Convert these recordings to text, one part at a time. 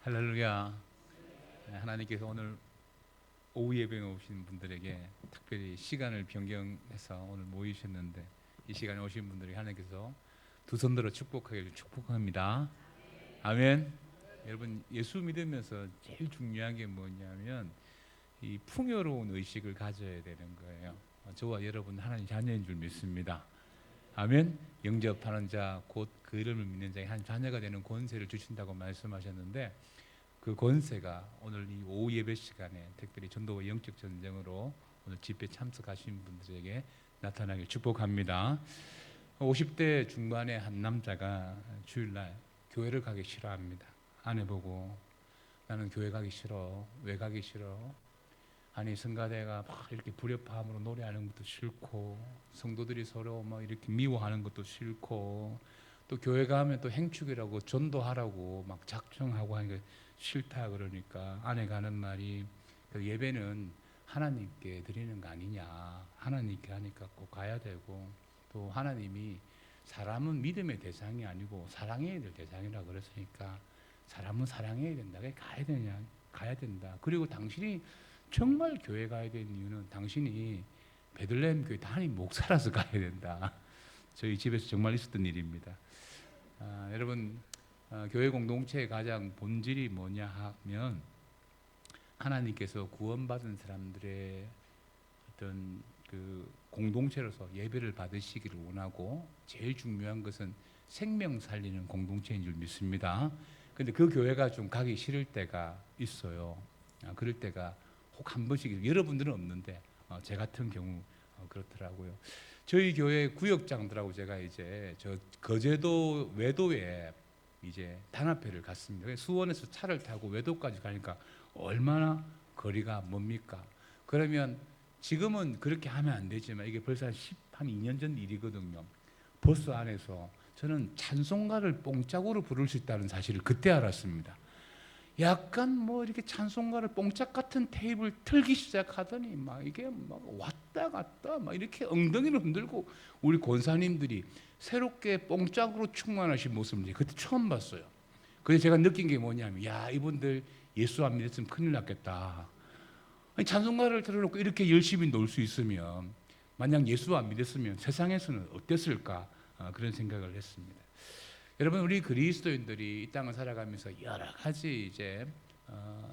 할렐루야. 하나님께서 오늘 오후 예배에 오신 분들에게 특별히 시간을 변경해서 오늘 모이셨는데, 이 시간에 오신 분들에게 하나님께서 두 손 들어 축복하기를 축복합니다. 아멘. 여러분, 예수 믿으면서 제일 중요한 게 뭐냐면 이 풍요로운 의식을 가져야 되는 거예요. 저와 여러분 하나님 자녀인 줄 믿습니다. 아멘. 영접하는 자, 곧 그 이름을 믿는 자의 한 자녀가 되는 권세를 주신다고 말씀하셨는데, 그 권세가 오늘 이 오후 예배 시간에 특별히 전도와 영적 전쟁으로 오늘 집회 참석하신 분들에게 나타나길 축복합니다. 50대 중반의 한 남자가 주일날 교회를 가기 싫어합니다. 아내 보고 나는 교회 가기 싫어. 왜 가기 싫어? 아니, 성가대가 막 이렇게 불협화음으로 노래하는 것도 싫고, 성도들이 서로 막 이렇게 미워하는 것도 싫고, 또 교회 가면 또 행축이라고 전도하라고 막 작정하고 하는 게 싫다. 그러니까 아내가 하는 말이, 그 예배는 하나님께 드리는 거 아니냐, 하나님께 하니까 꼭 가야 되고, 또 하나님이 사람은 믿음의 대상이 아니고 사랑해야 될 대상이라 그랬으니까 사람은 사랑해야 된다. 가야 되냐, 가야 된다. 그리고 당신이 정말 교회 가야 되는 이유는 당신이 베들레헴 교회 담임 목사라서 가야 된다. 저희 집에서 정말 있었던 일입니다. 여러분, 교회 공동체의 가장 본질이 뭐냐 하면, 하나님께서 구원받은 사람들의 어떤 그 공동체로서 예배를 받으시기를 원하고, 제일 중요한 것은 생명 살리는 공동체인 줄 믿습니다. 근데 그 교회가 좀 가기 싫을 때가 있어요. 그럴 때가 혹 한 번씩, 여러분들은 없는데 제 같은 경우 그렇더라고요. 저희 교회 구역장들하고 제가 이제 저 거제도 외도에 이제 단합회를 갔습니다. 수원에서 차를 타고 외도까지 가니까 얼마나 거리가 멉니까? 그러면 지금은 그렇게 하면 안 되지만 이게 벌써 한 2년 전 일이거든요. 버스 안에서 저는 찬송가를 뽕짝으로 부를 수 있다는 사실을 그때 알았습니다. 약간 뭐 이렇게 찬송가를 뽕짝 같은 테이블 틀기 시작하더니 막 이게 막 왔다 갔다 막 이렇게 엉덩이를 흔들고, 우리 권사님들이 새롭게 뽕짝으로 충만하신 모습을 그때 처음 봤어요. 그래서 제가 느낀 게 뭐냐면, 야, 이분들 예수 안 믿었으면 큰일 났겠다. 아니, 찬송가를 틀어놓고 이렇게 열심히 놀 수 있으면, 만약 예수 안 믿었으면 세상에서는 어땠을까, 그런 생각을 했습니다. 여러분, 우리 그리스도인들이 이 땅을 살아가면서 여러 가지 이제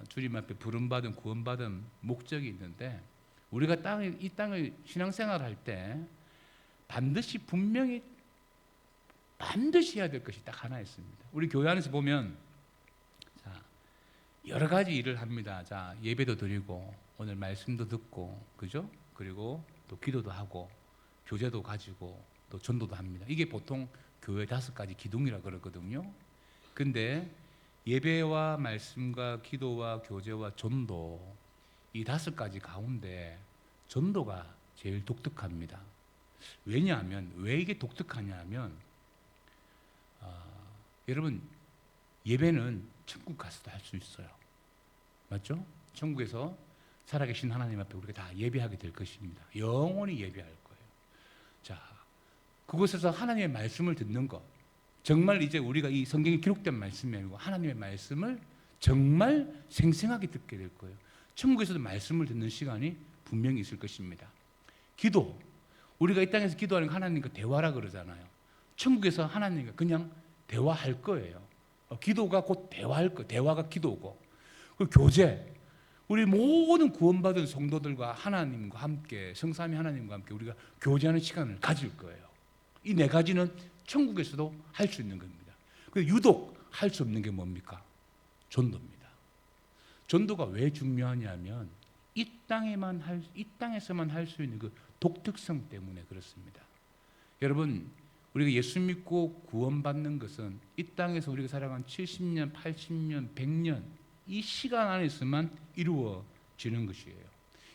주님 앞에 부름받은 구원받은 목적이 있는데, 우리가 이 땅을 신앙생활 할 때 반드시 분명히 반드시 해야 될 것이 딱 하나 있습니다. 우리 교회 안에서 보면 자, 여러 가지 일을 합니다. 자, 예배도 드리고 오늘 말씀도 듣고, 그죠? 그리고 또 기도도 하고 교제도 가지고 또 전도도 합니다. 이게 보통 교회 5가지 기둥이라 그러거든요. 근데 예배와 말씀과 기도와 교제와 전도, 이 5가지 가운데 전도가 제일 독특합니다. 왜냐하면, 왜 이게 독특하냐면, 여러분, 예배는 천국 가서도 할 수 있어요. 맞죠? 천국에서 살아계신 하나님 앞에 우리가 다 예배하게 될 것입니다. 영원히 예배할 거예요. 자, 그곳에서 하나님의 말씀을 듣는 것, 정말 이제 우리가 이 성경에 기록된 말씀이 아니고 하나님의 말씀을 정말 생생하게 듣게 될 거예요. 천국에서도 말씀을 듣는 시간이 분명히 있을 것입니다. 기도, 우리가 이 땅에서 기도하는 거 하나님과 대화라 그러잖아요. 천국에서 하나님과 그냥 대화할 거예요. 기도가 곧 대화할 거예요. 대화가 기도고. 그리고 교제, 우리 모든 구원받은 성도들과 하나님과 함께, 성삼위 하나님과 함께 우리가 교제하는 시간을 가질 거예요. 이 4가지는 천국에서도 할 수 있는 겁니다. 유독 할 수 없는 게 뭡니까? 전도입니다. 전도가 왜 중요하냐면, 이 땅에서만 할 수 있는 그 독특성 때문에 그렇습니다. 여러분, 우리가 예수 믿고 구원받는 것은 이 땅에서 우리가 살아간 70년, 80년, 100년 이 시간 안에서만 이루어지는 것이에요.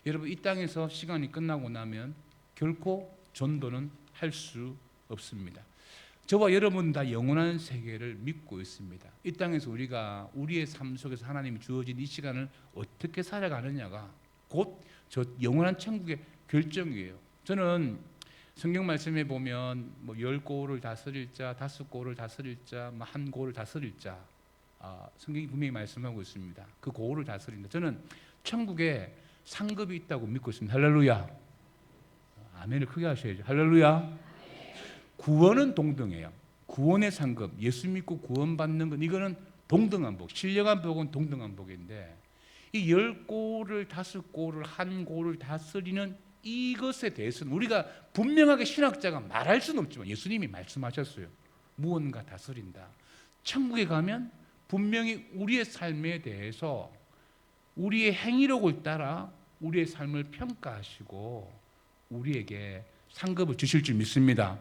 여러분, 이 땅에서 시간이 끝나고 나면 결코 전도는 할 수 없습니다. 저와 여러분 다 영원한 세계를 믿고 있습니다. 이 땅에서 우리가 우리의 삶 속에서 하나님이 주어진 이 시간을 어떻게 살아가느냐가 곧 저 영원한 천국의 결정이에요. 저는 성경 말씀에 보면 뭐 10고를 다스릴 자, 5고를 다스릴 자, 뭐 1고를 다스릴 자, 성경이 분명히 말씀하고 있습니다. 그 고을을 다스린다. 저는 천국에 상급이 있다고 믿고 있습니다. 할렐루야. 아멘을 크게 하셔야죠. 할렐루야. 구원은 동등해요. 구원의 상급, 예수 믿고 구원받는 건 이거는 동등한 복, 신령한 복은 동등한 복인데 이 10고를 5고를 한 고를 다스리는 이것에 대해서는 우리가 분명하게 신학자가 말할 수는 없지만 예수님이 말씀하셨어요. 무언가 다스린다. 천국에 가면 분명히 우리의 삶에 대해서 우리의 행위력을 따라 우리의 삶을 평가하시고 우리에게 상급을 주실 줄 믿습니다.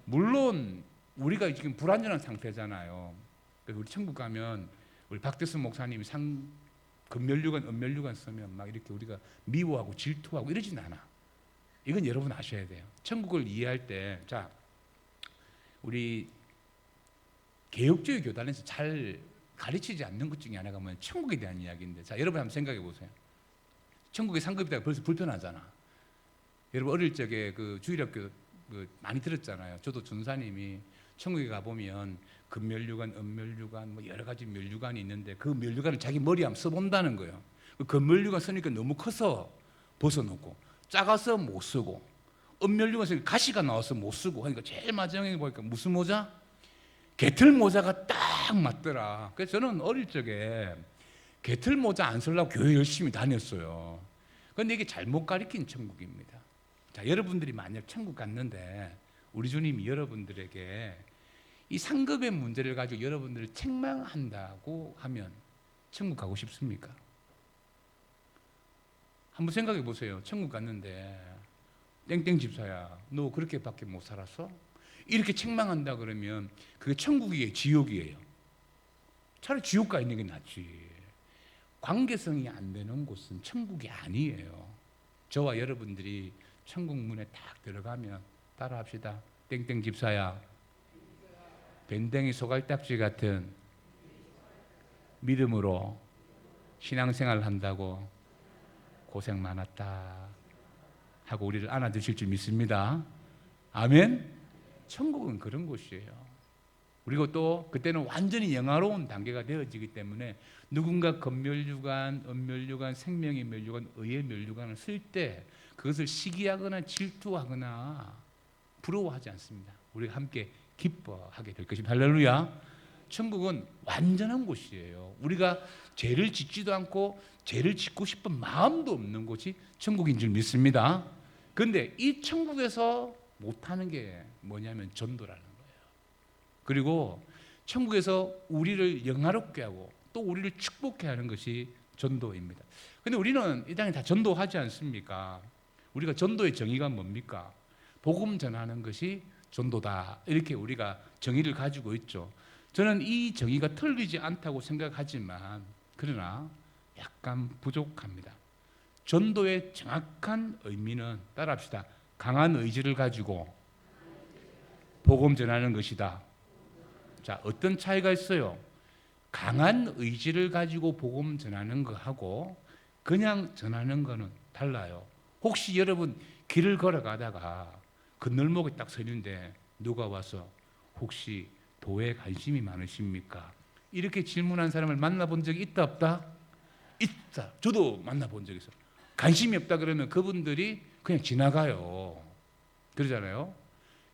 물론 우리가 지금 불완전한 상태잖아요. 그래서 우리 천국 가면 우리 박대순 목사님이 금멸류관, 은멸류관 쓰면 막 이렇게 우리가 미워하고 질투하고 이러진 않아. 이건 여러분 아셔야 돼요. 천국을 이해할 때, 자, 우리 개혁주의 교단에서 잘 가르치지 않는 것 중에 하나가 뭐냐면 천국에 대한 이야기인데, 자, 여러분 한번 생각해 보세요. 천국에 상급이다 벌써 불편하잖아. 여러분 어릴 적에 그 주일학교 많이 들었잖아요. 저도 전사님이 천국에 가보면 금멸류관, 은멸류관 뭐 여러 가지 멸류관이 있는데 그 멸류관을 자기 머리에 한번 써본다는 거예요. 그 금멸류관 쓰니까 너무 커서 벗어놓고 작아서 못 쓰고 은멸류관 쓰니까 가시가 나와서 못 쓰고 하니까 제일 마지막에 보니까 무슨 모자? 개털 모자가 딱 맞더라. 그래서 저는 어릴 적에 개털 모자 안 쓰려고 교회 열심히 다녔어요. 그런데 이게 잘못 가르친 천국입니다. 자, 여러분들이 만약 천국 갔는데 우리 주님이 여러분들에게 이 상급의 문제를 가지고 여러분들을 책망한다고 하면 천국 가고 싶습니까? 한번 생각해 보세요. 천국 갔는데 땡땡 집사야, 너 그렇게밖에 못 살았어? 이렇게 책망한다 그러면 그게 천국이에요, 지옥이에요? 차라리 지옥 가 있는 게 낫지. 관계성이 안 되는 곳은 천국이 아니에요. 저와 여러분들이 천국 문에 딱 들어가면 따라합시다. 땡땡 집사야, 밴댕이 소갈딱지 같은 믿음으로 신앙생활 한다고 고생 많았다 하고 우리를 안아주실 줄 믿습니다. 아멘. 천국은 그런 곳이에요. 그리고 또 그때는 완전히 영화로운 단계가 되어지기 때문에 누군가 금멸류관, 은멸류관, 생명의 멸류관, 의의 멸류관을 쓸 때 그것을 시기하거나 질투하거나 부러워하지 않습니다. 우리가 함께 기뻐하게 될 것입니다. 할렐루야. 천국은 완전한 곳이에요. 우리가 죄를 짓지도 않고 죄를 짓고 싶은 마음도 없는 곳이 천국인 줄 믿습니다. 그런데 이 천국에서 못하는 게 뭐냐면 전도라는 거예요. 그리고 천국에서 우리를 영화롭게 하고 또 우리를 축복해 하는 것이 전도입니다. 그런데 우리는 이 땅에 다 전도하지 않습니까? 우리가 전도의 정의가 뭡니까? 복음 전하는 것이 전도다. 이렇게 우리가 정의를 가지고 있죠. 저는 이 정의가 틀리지 않다고 생각하지만 그러나 약간 부족합니다. 전도의 정확한 의미는 따라합시다. 강한 의지를 가지고 복음 전하는 것이다. 자, 어떤 차이가 있어요? 강한 의지를 가지고 복음 전하는 거하고 그냥 전하는 거는 달라요. 혹시 여러분 길을 걸어가다가 건널목에 딱 서 있는데 누가 와서 혹시 도에 관심이 많으십니까? 이렇게 질문한 사람을 만나본 적이 있다 없다? 있다. 저도 만나본 적이 있어요. 관심이 없다 그러면 그분들이 그냥 지나가요. 그러잖아요.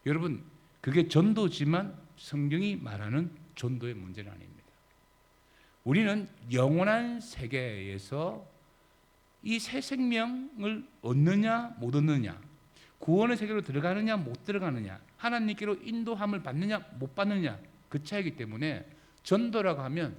여러분 그게 전도지만 성경이 말하는 전도의 문제는 아닙니다. 우리는 영원한 세계에서 이 새 생명을 얻느냐 못 얻느냐, 구원의 세계로 들어가느냐 못 들어가느냐, 하나님께로 인도함을 받느냐 못 받느냐, 그 차이기 때문에 전도라고 하면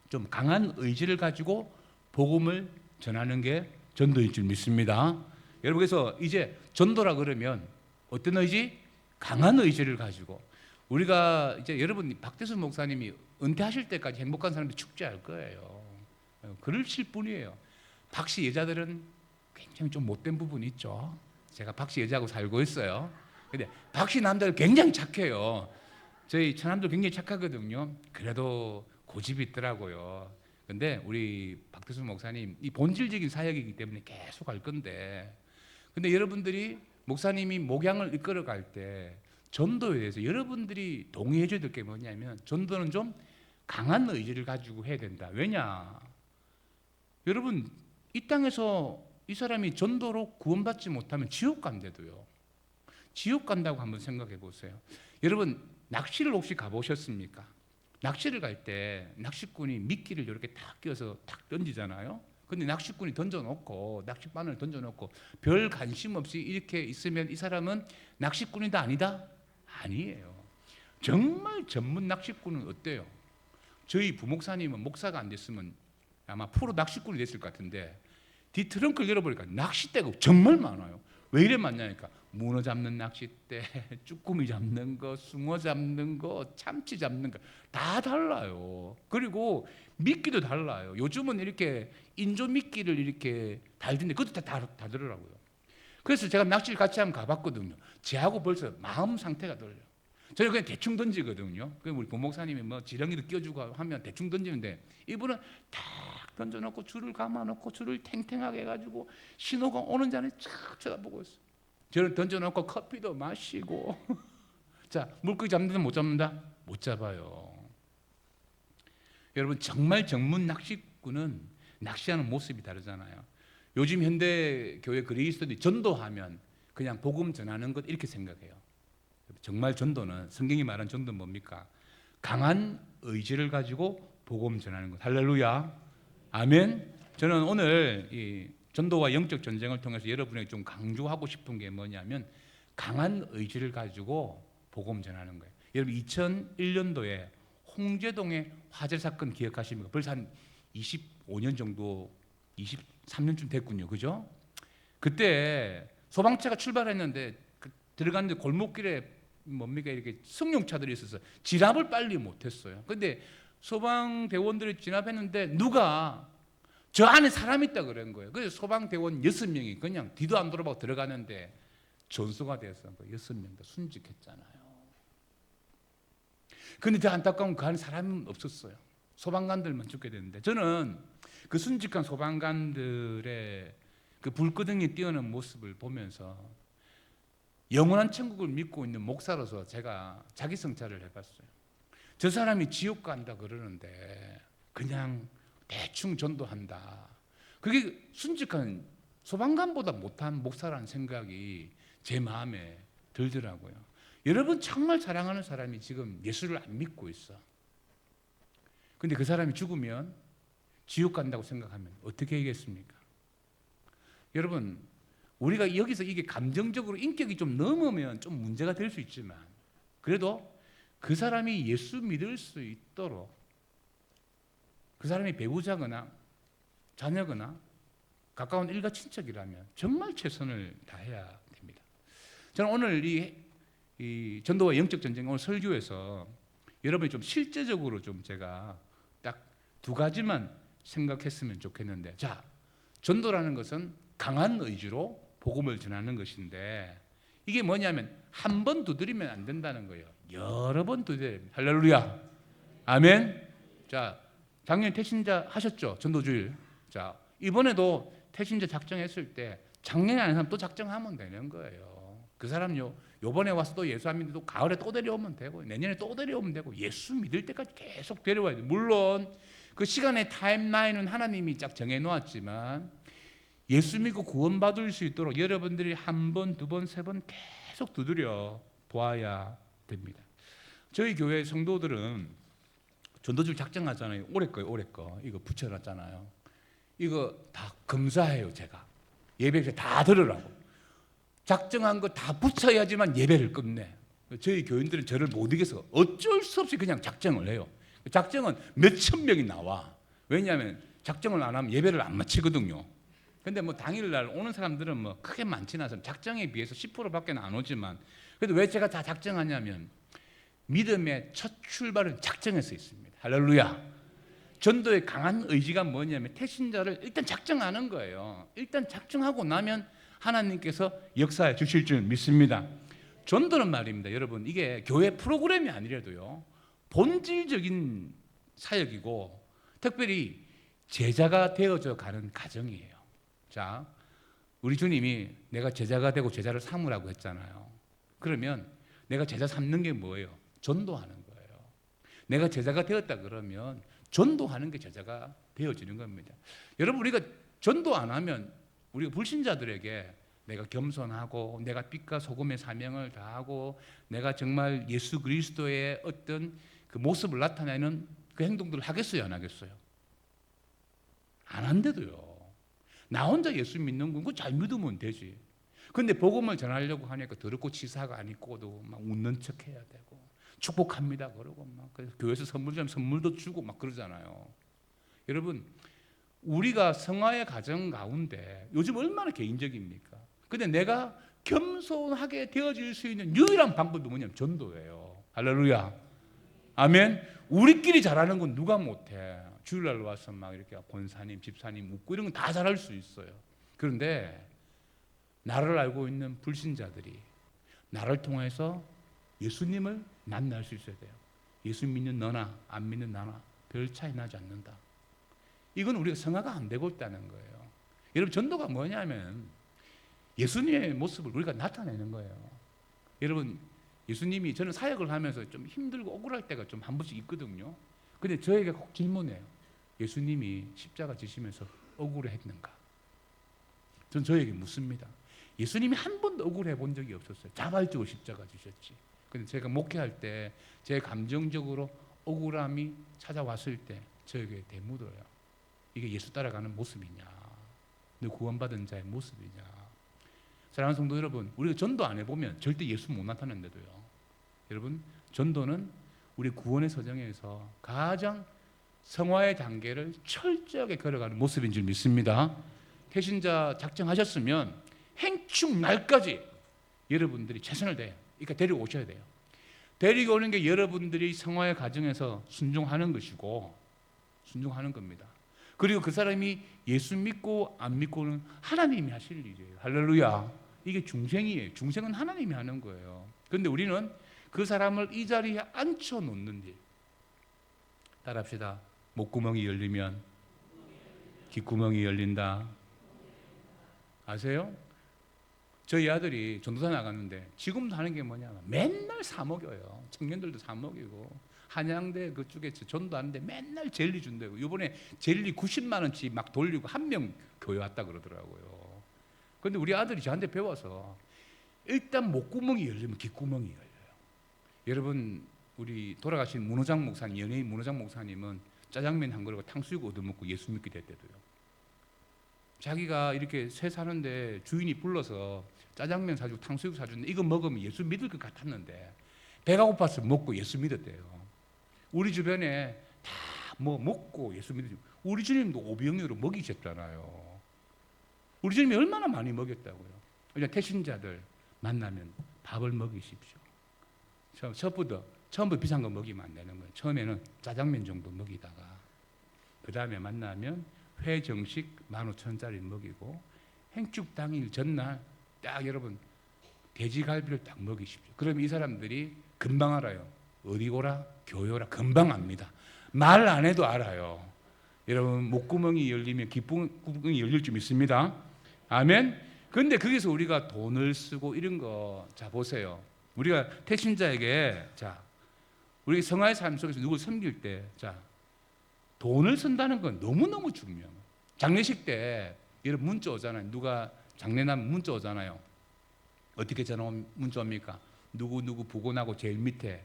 좀 강한 의지를 가지고 복음을 전하는 게 전도일 줄 믿습니다. 여러분 그래서 이제 전도라 그러면 어떤 의지? 강한 의지를 가지고 우리가 이제 여러분 박대순 목사님이 은퇴하실 때까지 행복한 사람들이 축제할 거예요. 그러실 뿐이에요. 박씨 여자들은 굉장히 좀 못된 부분이 있죠. 제가 박씨 여자하고 살고 있어요. 근데 박씨 남자들 굉장히 착해요. 저희 처남들 굉장히 착하거든요. 그래도 고집이 있더라고요. 근데 우리 박대순 목사님 이 본질적인 사역이기 때문에 계속 할 건데, 근데 여러분들이 목사님이 목양을 이끌어 갈 때 전도에 대해서 여러분들이 동의해 줘야 될 게 뭐냐면 전도는 좀 강한 의지를 가지고 해야 된다. 왜냐? 여러분, 이 땅에서 이 사람이 전도로 구원받지 못하면 지옥 간대도요. 지옥 간다고 한번 생각해 보세요. 여러분, 낚시를 혹시 가보셨습니까? 낚시를 갈 때 낚시꾼이 미끼를 이렇게 탁 끼워서 탁 던지잖아요. 근데 낚시꾼이 던져놓고, 낚싯바늘 던져놓고 별 관심 없이 이렇게 있으면 이 사람은 낚시꾼이다 아니다? 아니에요. 정말 전문 낚시꾼은 어때요? 저희 부목사님은 목사가 안 됐으면 아마 프로 낚시꾼이 됐을 것 같은데, 뒤 트렁크를 열어보니까 낚싯대가 정말 많아요. 왜 이래 많냐니까, 문어 잡는 낚싯대, 쭈꾸미 잡는 거, 숭어 잡는 거, 참치 잡는 거 다 달라요. 그리고 미끼도 달라요. 요즘은 이렇게 인조 미끼를 이렇게 달던데 그것도 다 다르더라고요. 그래서 제가 낚시를 같이 한번 가봤거든요. 제하고 벌써 마음 상태가 달라요. 저는 그냥 대충 던지거든요. 우리 부목사님이 뭐 지렁이도 끼워주고 하면 대충 던지는데, 이분은 탁 던져놓고 줄을 감아놓고 줄을 탱탱하게 해가지고 신호가 오는 자는 쫙 쳐다보고 있어요. 저는 던져놓고 커피도 마시고 자, 물고기 잡는다 못 잡는다? 못 잡아요. 여러분, 정말 전문 낚시꾼은 낚시하는 모습이 다르잖아요. 요즘 현대 교회 그리스도인이 전도하면 그냥 복음 전하는 것 이렇게 생각해요. 정말 전도는, 성경이 말한 전도는 뭡니까? 강한 의지를 가지고 복음 전하는 것. 할렐루야, 아멘. 저는 오늘 이 전도와 영적 전쟁을 통해서 여러분에게 좀 강조하고 싶은 게 뭐냐면, 강한 의지를 가지고 복음 전하는 거예요. 여러분, 2001년도에 홍제동의 화재 사건 기억하십니까? 벌써 한 25년 정도, 23년쯤 됐군요. 그죠? 그때 소방차가 출발했는데 들어갔는데 골목길에 뭡니까, 이렇게 승용차들이 있어서 진압을 빨리 못했어요. 근데 소방대원들이 진압했는데 누가 저 안에 사람이 있다 그런 거예요. 그래서 소방대원 6명이 그냥 뒤도 안 돌아보고 들어가는데 전소가 돼서 6명 다 순직했잖아요. 근데 더 안타까운 그 안에 사람은 없었어요. 소방관들만 죽게 됐는데, 저는 그 순직한 소방관들의 그 불끄덩이 뛰어는 모습을 보면서 영원한 천국을 믿고 있는 목사로서 제가 자기 성찰을 해봤어요. 저 사람이 지옥 간다 그러는데 그냥 대충 전도한다. 그게 순직한 소방관보다 못한 목사라는 생각이 제 마음에 들더라고요. 여러분, 정말 사랑하는 사람이 지금 예수를 안 믿고 있어. 근데 그 사람이 죽으면 지옥 간다고 생각하면 어떻게 하겠습니까? 여러분, 우리가 여기서 이게 감정적으로 인격이 좀 넘으면 좀 문제가 될 수 있지만, 그래도 그 사람이 예수 믿을 수 있도록, 그 사람이 배우자거나 자녀거나 가까운 일가 친척이라면 정말 최선을 다해야 됩니다. 저는 오늘 이 전도와 영적 전쟁 오늘 설교에서 여러분이 좀 실제적으로 좀 제가 딱 2가지만 생각했으면 좋겠는데, 자, 전도라는 것은 강한 의지로 복음을 전하는 것인데, 이게 뭐냐면 한 번 두드리면 안 된다는 거예요. 여러 번 두드려야 됩니다. 할렐루야, 아멘. 자, 작년 태신자 하셨죠? 전도주일. 자, 이번에도 태신자 작정했을 때 작년에 안 한 사람 또 작정하면 되는 거예요. 그 사람요, 요번에 와서 또 예수 안 믿어도 가을에 또 데려오면 되고, 내년에 또 데려오면 되고, 예수 믿을 때까지 계속 데려와야 돼요. 물론 그 시간의 타임라인은 하나님이 딱 정해놓았지만, 예수 믿고 구원받을 수 있도록 여러분들이 1번, 2번, 3번 계속 두드려 보아야 됩니다. 저희 교회 성도들은 전도주일 작정하잖아요. 올해 거예요, 올해 거. 이거 붙여놨잖아요. 이거 다 검사해요, 제가. 예배 다 들으라고. 작정한 거 다 붙여야지만 예배를 끝내. 저희 교인들은 저를 못 이겨서 어쩔 수 없이 그냥 작정을 해요. 작정은 몇천 명이 나와. 왜냐하면 작정을 안 하면 예배를 안 마치거든요. 근데 뭐 당일날 오는 사람들은 뭐 크게 많지는 않아서 작정에 비해서 10%밖에 안 오지만, 그래도 왜 제가 다 작정하냐면 믿음의 첫 출발은 작정에서 있습니다. 할렐루야. 전도의 강한 의지가 뭐냐면 태신자를 일단 작정하는 거예요. 일단 작정하고 나면 하나님께서 역사해 주실 줄 믿습니다. 전도는 말입니다, 여러분, 이게 교회 프로그램이 아니라도요, 본질적인 사역이고 특별히 제자가 되어져 가는 과정이에요. 자, 우리 주님이 내가 제자가 되고 제자를 삼으라고 했잖아요. 그러면 내가 제자 삼는 게 뭐예요? 전도하는 거예요. 내가 제자가 되었다 그러면 전도하는 게 제자가 되어지는 겁니다. 여러분, 우리가 전도 안 하면 우리가 불신자들에게 내가 겸손하고 내가 빛과 소금의 사명을 다하고 내가 정말 예수 그리스도의 어떤 그 모습을 나타내는 그 행동들을 하겠어요, 안 하겠어요? 안 한대도요. 나 혼자 예수 믿는 건 그거 잘 믿으면 되지. 근데 복음을 전하려고 하니까 더럽고 치사가 안 입고도 막 웃는 척 해야 되고 축복합니다 그러고 막 그래서 교회에서 선물 주면 선물도 주고 막 그러잖아요. 여러분, 우리가 성화의 가정 가운데 요즘 얼마나 개인적입니까? 근데 내가 겸손하게 되어질 수 있는 유일한 방법이 뭐냐면 전도예요. 할렐루야. 아멘. 우리끼리 잘하는 건 누가 못해. 주일날 와서 막 이렇게 권사님, 집사님 묻고 이런 건 다 잘할 수 있어요. 그런데 나를 알고 있는 불신자들이 나를 통해서 예수님을 만날 수 있어야 돼요. 예수 믿는 너나 안 믿는 나나 별 차이 나지 않는다. 이건 우리가 성화가 안 되고 있다는 거예요. 여러분, 전도가 뭐냐면 예수님의 모습을 우리가 나타내는 거예요. 여러분, 예수님이, 저는 사역을 하면서 좀 힘들고 억울할 때가 좀 한 번씩 있거든요. 근데 저에게 꼭 질문해요. 예수님이 십자가 지시면서 억울했는가? 전 저에게 묻습니다. 예수님이 한 번도 억울해 본 적이 없었어요. 자발적으로 십자가 지셨지. 근데 제가 목회할 때 제 감정적으로 억울함이 찾아왔을 때 저에게 되묻어요. 이게 예수 따라가는 모습이냐? 너 구원받은 자의 모습이냐? 사랑하는 성도 여러분, 우리가 전도 안 해보면 절대 예수 못 나타낸대도요. 여러분, 전도는 우리 구원의 서정에서 가장 성화의 단계를 철저하게 걸어가는 모습인 줄 믿습니다. 태신자 작정하셨으면 행축 날까지 여러분들이 최선을 다해요. 그러니까 데리고 오셔야 돼요. 데리고 오는 게 여러분들이 성화의 과정에서 순종하는 것이고 순종하는 겁니다. 그리고 그 사람이 예수 믿고 안 믿고는 하나님이 하실 일이에요. 할렐루야. 이게 중생이에요. 중생은 하나님이 하는 거예요. 그런데 우리는 그 사람을 이 자리에 앉혀놓는 일. 따라합시다. 목구멍이 열리면 귓구멍이 열린다. 아세요? 저희 아들이 전도사 나갔는데 지금도 하는 게 뭐냐면 맨날 사 먹여요. 청년들도 사 먹이고 한양대 그쪽에 전도하는데 맨날 젤리 준다고. 이번에 젤리 90만 원치 막 돌리고 한 명 교회 왔다 그러더라고요. 그런데 우리 아들이 저한테 배워서 일단 목구멍이 열리면 귓구멍이 열려요. 여러분, 우리 돌아가신 문호장 목사님, 연예인 문호장 목사님은 짜장면 한 그릇 탕수육 얻어먹고 예수 믿게 됐대도요. 자기가 이렇게 새 사는데 주인이 불러서 짜장면 사주고 탕수육 사주는데 이거 먹으면 예수 믿을 것 같았는데 배가 고파서 먹고 예수 믿었대요. 우리 주변에 다 뭐 먹고 예수 믿으시고, 우리 주님도 오병이어로 먹이셨잖아요. 우리 주님이 얼마나 많이 먹였다고요. 그냥 태신자들 만나면 밥을 먹이십시오. 처음부터 비싼 거 먹이면 안 되는 거예요. 처음에는 짜장면 정도 먹이다가 그 다음에 만나면 회 정식 15,000원짜리 먹이고 행축 당일 전날 딱 여러분 돼지갈비를 딱 먹이십시오. 그러면 이 사람들이 금방 알아요. 어디 오라? 교회 오라. 금방 압니다. 말 안 해도 알아요. 여러분, 목구멍이 열리면 귓구멍이 열릴 줄 믿습니다. 아멘. 그런데 거기서 우리가 돈을 쓰고 이런 거, 자 보세요. 우리가 태신자에게, 자 우리 성화의 삶 속에서 누굴 섬길 때, 자 돈을 쓴다는 건 너무너무 중요해요. 장례식 때 여러분 문자 오잖아요. 누가 장례 나면 문자 오잖아요. 어떻게 문자 옵니까? 누구 보고 나고 제일 밑에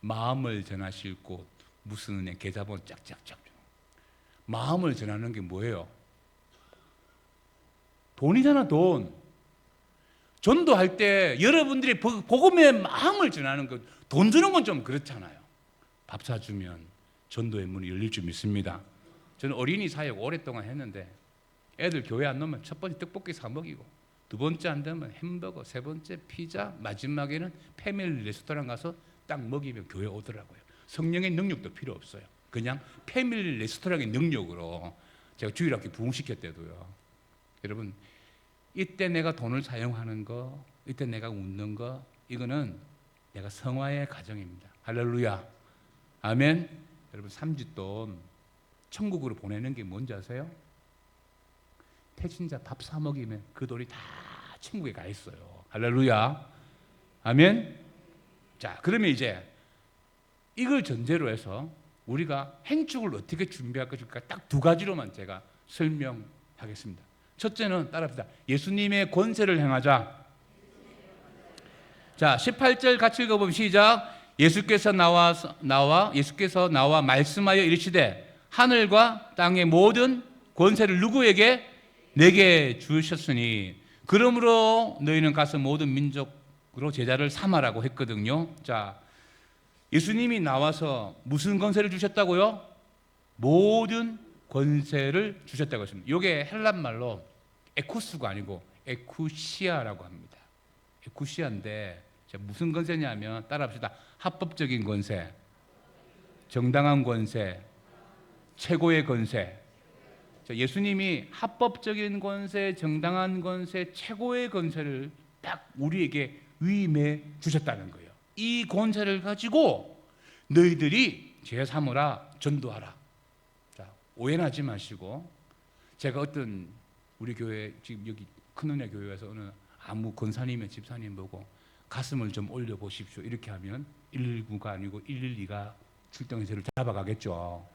마음을 전하실 곳 무슨 은행 계좌번호 짝짝짝. 마음을 전하는 게 뭐예요? 돈이잖아, 돈. 전도할 때 여러분들이 복음의 마음을 전하는 것, 돈 주는 건 좀 그렇잖아요. 밥 사주면 전도의 문이 열릴 줄 믿습니다. 저는 어린이 사역 오랫동안 했는데 애들 교회 안 넣으면 첫 번째 떡볶이 사 먹이고 두 번째 안 되면 햄버거, 세 번째 피자, 마지막에는 패밀리 레스토랑 가서 딱 먹이면 교회 오더라고요. 성령의 능력도 필요 없어요. 그냥 패밀리 레스토랑의 능력으로 제가 주일학교 부흥시켰대도요. 여러분, 이때 내가 돈을 사용하는 거, 이때 내가 웃는 거, 이거는 내가 성화의 과정입니다. 할렐루야. 아멘. 여러분, 삼짓돈 천국으로 보내는 게 뭔지 아세요? 태신자 밥 사 먹이면 그 돈이 다 천국에 가 있어요. 할렐루야. 아멘. 자, 그러면 이제 이걸 전제로 해서 우리가 행축을 어떻게 준비할 것일까 딱 두 가지로만 제가 설명하겠습니다. 첫째는 따라합시다. 예수님의 권세를 행하자. 자, 18절 같이 읽어보면 시작. 예수께서 나와 말씀하여 이르시되 하늘과 땅의 모든 권세를 누구에게? 내게 주셨으니 그러므로 너희는 가서 모든 민족으로 제자를 삼아라고 했거든요. 자, 예수님이 나와서 무슨 권세를 주셨다고요? 모든 권세를 주셨다고 했습니다. 이게 헬란 말로 에쿠스가 아니고 에쿠시아라고 합니다. 에쿠시아인데 무슨 권세냐면 따라합시다. 합법적인 권세, 정당한 권세, 최고의 권세. 예수님이 합법적인 권세, 정당한 권세, 최고의 권세를 딱 우리에게 위임해 주셨다는 거예요. 이 권세를 가지고 너희들이 제자 삼으라, 전도하라. 자, 오해는 하지 마시고 제가 어떤 우리 교회 지금 여기 큰은혜 교회에서 어느 아무 권사님의 집사님 보고 가슴을 좀 올려 보십시오. 이렇게 하면 119가 아니고 112가 출동해서 저를 잡아가겠죠.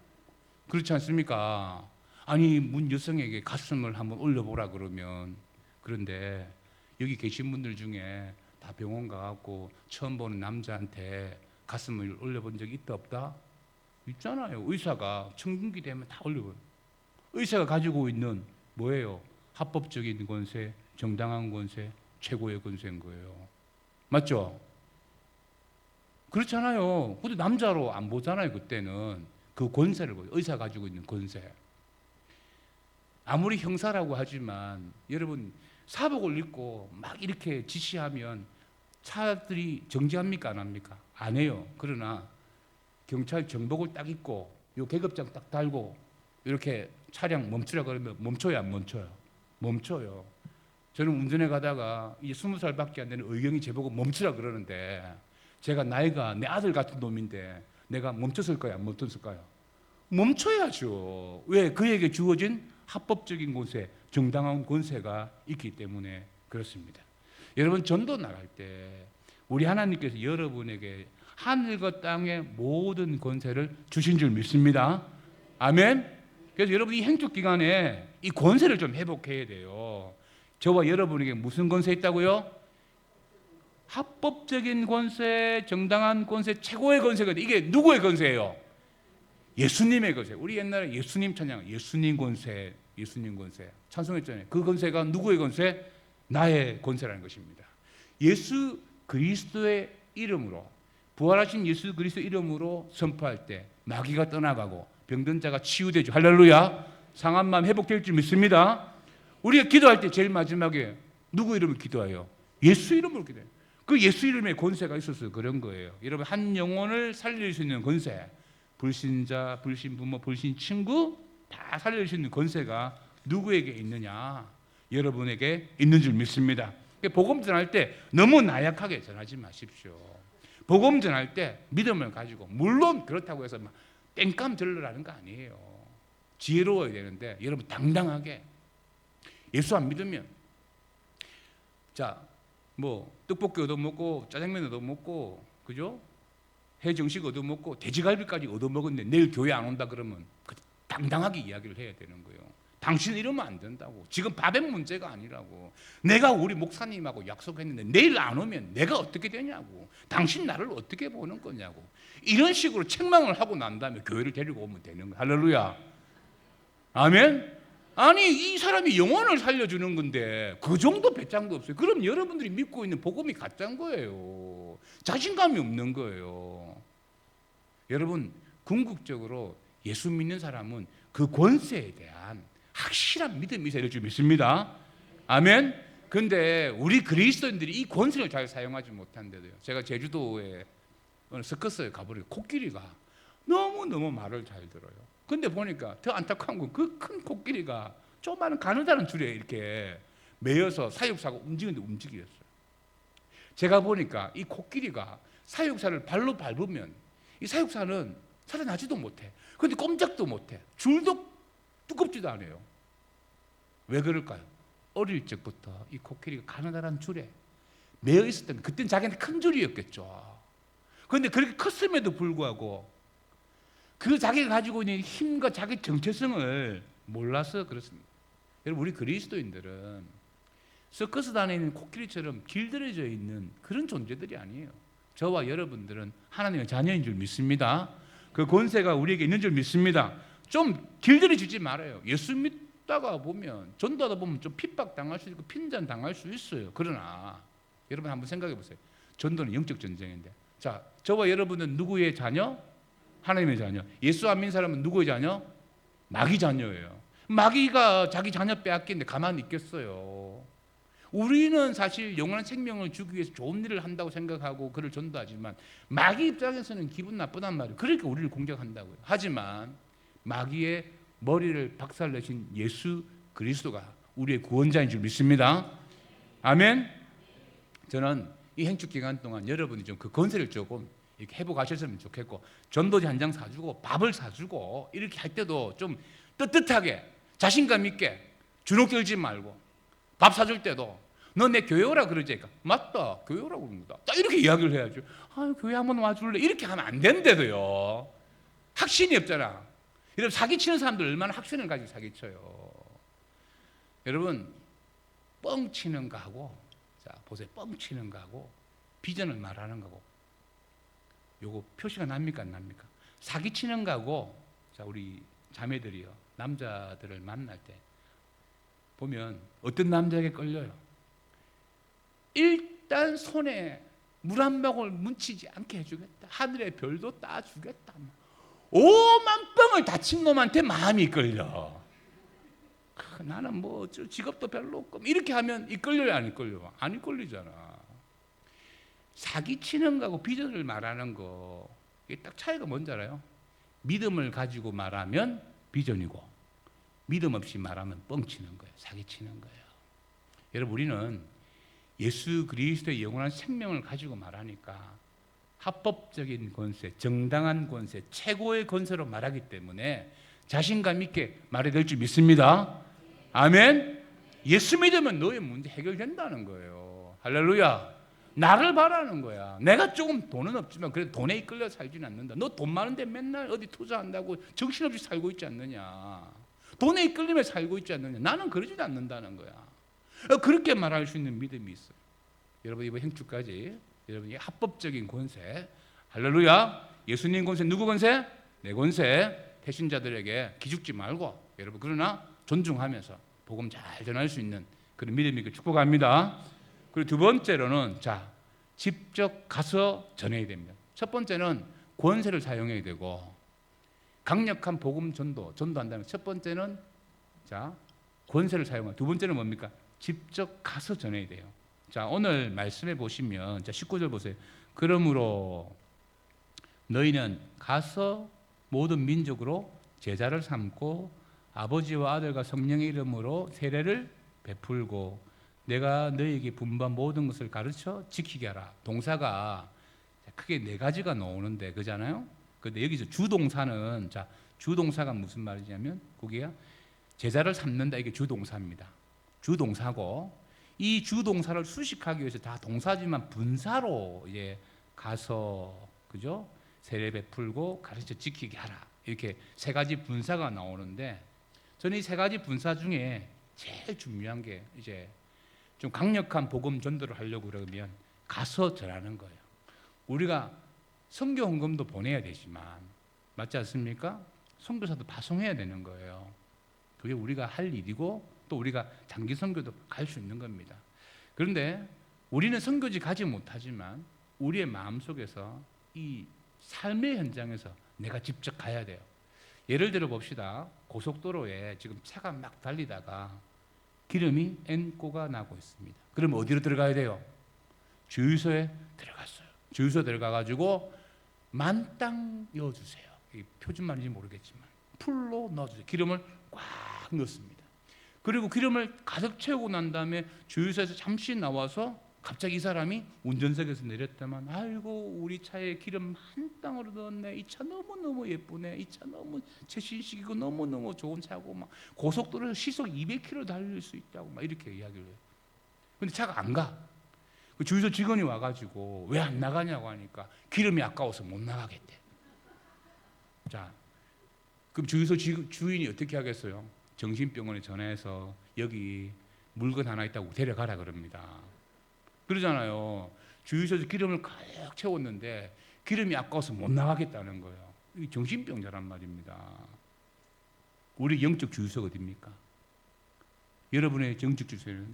그렇지 않습니까? 아니 문 여성에게 가슴을 한번 올려보라 그러면 그런데 여기 계신 분들 중에 다 병원 가갖고 처음 보는 남자한테 가슴을 올려본 적이 있다 없다? 있잖아요. 의사가 청진기 되면 다 올려버려요. 의사가 가지고 있는 뭐예요? 합법적인 권세, 정당한 권세, 최고의 권세인 거예요. 맞죠? 그렇잖아요. 근데 남자로 안 보잖아요. 그때는 그 권세를 보여요. 의사가 가지고 있는 권세. 아무리 형사라고 하지만 여러분 사복을 입고 막 이렇게 지시하면 차들이 정지합니까 안 합니까? 안 해요. 그러나 경찰 정복을 딱 입고 요 계급장 딱 달고 이렇게 차량 멈추라 그러면 멈춰요 안 멈춰요? 멈춰요. 저는 운전해 가다가 이제 20살밖에 안 되는 의경이 제보고 멈추라 그러는데 제가 나이가 내 아들 같은 놈인데 내가 멈췄을까요 안 멈췄을까요? 멈춰야죠. 왜? 그에게 주어진 합법적인 권세, 정당한 권세가 있기 때문에 그렇습니다. 여러분 전도 나갈 때 우리 하나님께서 여러분에게 하늘과 땅의 모든 권세를 주신 줄 믿습니다. 아멘. 그래서 여러분 이 행축 기간에 이 권세를 좀 회복해야 돼요. 저와 여러분에게 무슨 권세 있다고요? 합법적인 권세, 정당한 권세, 최고의 권세가 이게 누구의 권세예요? 예수님의 권세. 우리 옛날에 예수님 찬양, 예수님 권세, 예수님 권세 찬송했잖아요. 그 권세가 누구의 권세? 나의 권세라는 것입니다. 예수 그리스도의 이름으로 부활하신 예수 그리스도 이름으로 선포할 때 마귀가 떠나가고 병든 자가 치유되죠. 할렐루야. 상한 마음 회복될 줄 믿습니다. 우리가 기도할 때 제일 마지막에 누구 이름을 기도해요? 예수 이름으로 기도해요. 그 예수 이름의 권세가 있어서 그런 거예요. 여러분 한 영혼을 살릴 수 있는 권세, 불신자, 불신부모, 불신친구 다 살릴 수 있는 권세가 누구에게 있느냐? 여러분에게 있는 줄 믿습니다. 복음 전할 때 너무 나약하게 전하지 마십시오. 복음 전할 때 믿음을 가지고 물론 그렇다고 해서 막 땡감 들으라는 거 아니에요. 지혜로워야 되는데 여러분 당당하게 예수 안 믿으면 자 뭐 떡볶이 얻어먹고 짜장면 얻어먹고 그죠? 해정식 얻어먹고 돼지갈비까지 얻어먹었는데 내일 교회 안 온다 그러면 당당하게 이야기를 해야 되는 거예요. 당신 이러면 안 된다고. 지금 밥의 문제가 아니라고. 내가 우리 목사님하고 약속했는데 내일 안 오면 내가 어떻게 되냐고. 당신 나를 어떻게 보는 거냐고. 이런 식으로 책망을 하고 난 다음에 교회를 데리고 오면 되는 거예요. 할렐루야. 아멘. 아니 이 사람이 영혼을 살려주는 건데 그 정도 배짱도 없어요. 그럼 여러분들이 믿고 있는 복음이 가짜인 거예요. 자신감이 없는 거예요. 여러분 궁극적으로 예수 믿는 사람은 그 권세에 대한 확실한 믿음이 있어야 될 줄 믿습니다. 아멘. 근데 우리 그리스도인들이 이 권세를 잘 사용하지 못한대도요. 제가 제주도에 어느 서커스에 가보니까 코끼리가 너무너무 말을 잘 들어요. 근데 보니까 더 안타까운 건 그 큰 코끼리가 조그마한 가느다란 줄에 이렇게 매여서 사육사가 움직이는데 움직였어요. 제가 보니까 이 코끼리가 사육사를 발로 밟으면 이 사육사는 살아나지도 못해. 근데 꼼짝도 못해. 줄도 두껍지도 않아요. 왜 그럴까요? 어릴 적부터 이 코끼리가 가느다란 줄에 매여 있었던 그때는 자기한테 큰 줄이었겠죠. 그런데 그렇게 컸음에도 불구하고 그 자기가 가지고 있는 힘과 자기 정체성을 몰라서 그렇습니다. 여러분, 우리 그리스도인들은 서커스 단에 있는 코끼리처럼 길들여져 있는 그런 존재들이 아니에요. 저와 여러분들은 하나님의 자녀인 줄 믿습니다. 그 권세가 우리에게 있는 줄 믿습니다. 좀 길들여지지 말아요. 예수 믿다가 보면, 전도하다 보면 좀 핍박 당할 수 있고 핀잔 당할 수 있어요. 그러나 여러분 한번 생각해 보세요. 전도는 영적 전쟁인데, 자, 저와 여러분은 누구의 자녀? 하나님의 자녀. 예수 안 믿는 사람은 누구의 자녀? 마귀 자녀예요. 마귀가 자기 자녀 빼앗기는데 가만히 있겠어요? 우리는 사실 영원한 생명을 주기 위해서 좋은 일을 한다고 생각하고 그를 전도하지만 마귀 입장에서는 기분 나쁘단 말이에요. 그러니까 우리를 공격한다고요. 하지만 마귀의 머리를 박살내신 예수 그리스도가 우리의 구원자인 줄 믿습니다. 아멘. 저는 이 행축 기간 동안 여러분이 좀 그 권세를 조금 이렇게 회복하셨으면 좋겠고, 전도지 한 장 사주고 밥을 사주고 이렇게 할 때도 좀 떳떳하게 자신감 있게 주눅 들지 말고, 밥 사줄 때도 너 내 교회 오라 그러지? 맞다, 교회 오라고 그런 거다. 딱 이렇게 이야기를 해야죠. 아, 교회 한번 와줄래? 이렇게 하면 안 된대도요. 확신이 없잖아. 여러분, 사기치는 사람들 얼마나 확신을 가지고 사기쳐요. 여러분, 뻥치는 거하고, 자 보세요, 뻥치는 거하고 비전을 말하는 거고, 요거 표시가 납니까 안 납니까? 사기치는 거하고, 자 우리 자매들이요, 남자들을 만날 때 보면 어떤 남자에게 끌려요? 일단 손에 물 한 방울 묻히지 않게 해주겠다, 하늘의 별도 따주겠다, 오만 뻥을 다친 놈한테 마음이 끌려. 나는 뭐 직업도 별로 없고 이렇게 하면 이끌려요 안 이끌려요? 안 이끌리잖아. 사기치는 거하고 비전을 말하는 거, 이게 딱 차이가 뭔지 알아요? 믿음을 가지고 말하면 비전이고, 믿음 없이 말하면 뻥치는 거예요. 사기치는 거예요. 여러분, 우리는 예수 그리스도의 영원한 생명을 가지고 말하니까 합법적인 권세, 정당한 권세, 최고의 권세로 말하기 때문에 자신감 있게 말해야 될 줄 믿습니다. 아멘. 예수 믿으면 너의 문제 해결된다는 거예요. 할렐루야. 나를 바라는 거야. 내가 조금 돈은 없지만 그래도 돈에 이끌려 살지는 않는다. 너 돈 많은데 맨날 어디 투자한다고 정신없이 살고 있지 않느냐. 돈에 이끌리며 살고 있지 않느냐. 나는 그러지도 않는다는 거야. 그렇게 말할 수 있는 믿음이 있어요. 여러분, 이번 행주까지 여러분이 합법적인 권세, 할렐루야, 예수님 권세, 누구 권세? 내 권세, 배신자들에게 기죽지 말고, 여러분, 그러나 존중하면서 복음 잘 전할 수 있는 그런 믿음이 있길 축복합니다. 그리고 두 번째로는, 자, 직접 가서 전해야 됩니다. 첫 번째는 권세를 사용해야 되고, 강력한 복음 전도한다면 첫 번째는, 자, 권세를 사용하고, 두 번째는 뭡니까? 직접 가서 전해야 돼요. 자, 오늘 말씀해 보시면, 자, 19절 보세요. 그러므로 너희는 가서 모든 민족으로 제자를 삼고 아버지와 아들과 성령의 이름으로 세례를 베풀고 내가 너희에게 분부한 모든 것을 가르쳐 지키게 하라. 동사가 크게 네 가지가 나오는데, 그잖아요. 근데 여기서 주동사는, 자, 주동사가 무슨 말이냐면, 거기가 제자를 삼는다, 이게 주동사입니다. 주동사고, 이 주동사를 수식하기 위해서 다 동사지만 분사로 이제 가서, 그죠? 세례 베풀고 가르쳐 지키게 하라, 이렇게 세 가지 분사가 나오는데, 저는 이 세 가지 분사 중에 제일 중요한 게 이제 좀 강력한 복음 전도를 하려고 그러면 가서 전하는 거예요. 우리가 선교 헌금도 보내야 되지만, 맞지 않습니까? 선교사도 파송해야 되는 거예요. 그게 우리가 할 일이고, 또 우리가 장기 선교도 갈 수 있는 겁니다. 그런데 우리는 선교지 가지 못하지만 우리의 마음속에서 이 삶의 현장에서 내가 직접 가야 돼요. 예를 들어 봅시다. 고속도로에 지금 차가 막 달리다가 기름이 N고가 나고 있습니다. 그럼 어디로 들어가야 돼요? 주유소에 들어갔어요. 주유소 들어가가지고 만땅 넣어주세요. 표준말인지 모르겠지만 풀로 넣어주세요. 기름을 꽉 넣습니다. 그리고 기름을 가득 채우고 난 다음에 주유소에서 잠시 나와서 갑자기 이 사람이 운전석에서 내렸다만, 아이고 우리 차에 기름 한 땅으로 넣었네, 이 차 너무너무 예쁘네, 이 차 너무 최신식이고 너무너무 좋은 차고, 막 고속도로에서 시속 200km 달릴 수 있다고 막 이렇게 이야기를 해요. 근데 차가 안 가. 그 주유소 직원이 와가지고 왜 안 나가냐고 하니까 기름이 아까워서 못 나가겠대. 자, 그럼 주유소 주인이 어떻게 하겠어요? 정신병원에 전화해서 여기 물건 하나 있다고 데려가라 그럽니다. 그러잖아요. 주유소에서 기름을 가득 채웠는데 기름이 아까워서 못 나가겠다는 거예요. 이 정신병자란 말입니다. 우리 영적 주유소가 어딥니까? 여러분의 영적 주유소는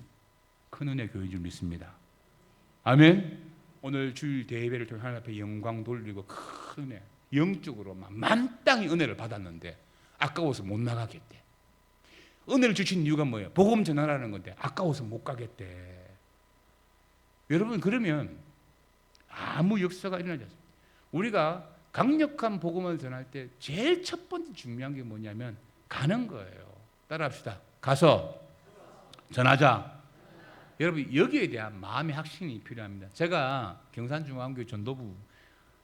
큰 은혜 교회인 줄 믿습니다. 아멘. 오늘 주일 대회를 통해 하나님 앞에 영광 돌리고 큰 은혜, 영적으로 만땅의 은혜를 받았는데 아까워서 못 나가겠대. 은혜를 주신 이유가 뭐예요? 복음 전하라는 건데 아까워서 못 가겠대. 여러분, 그러면 아무 역사가 일어나지 않습니다. 우리가 강력한 복음을 전할 때 제일 첫 번째 중요한 게 뭐냐면 가는 거예요. 따라합시다. 가서 전하자. 여러분, 여기에 대한 마음의 확신이 필요합니다. 제가 경산중앙교회 전도부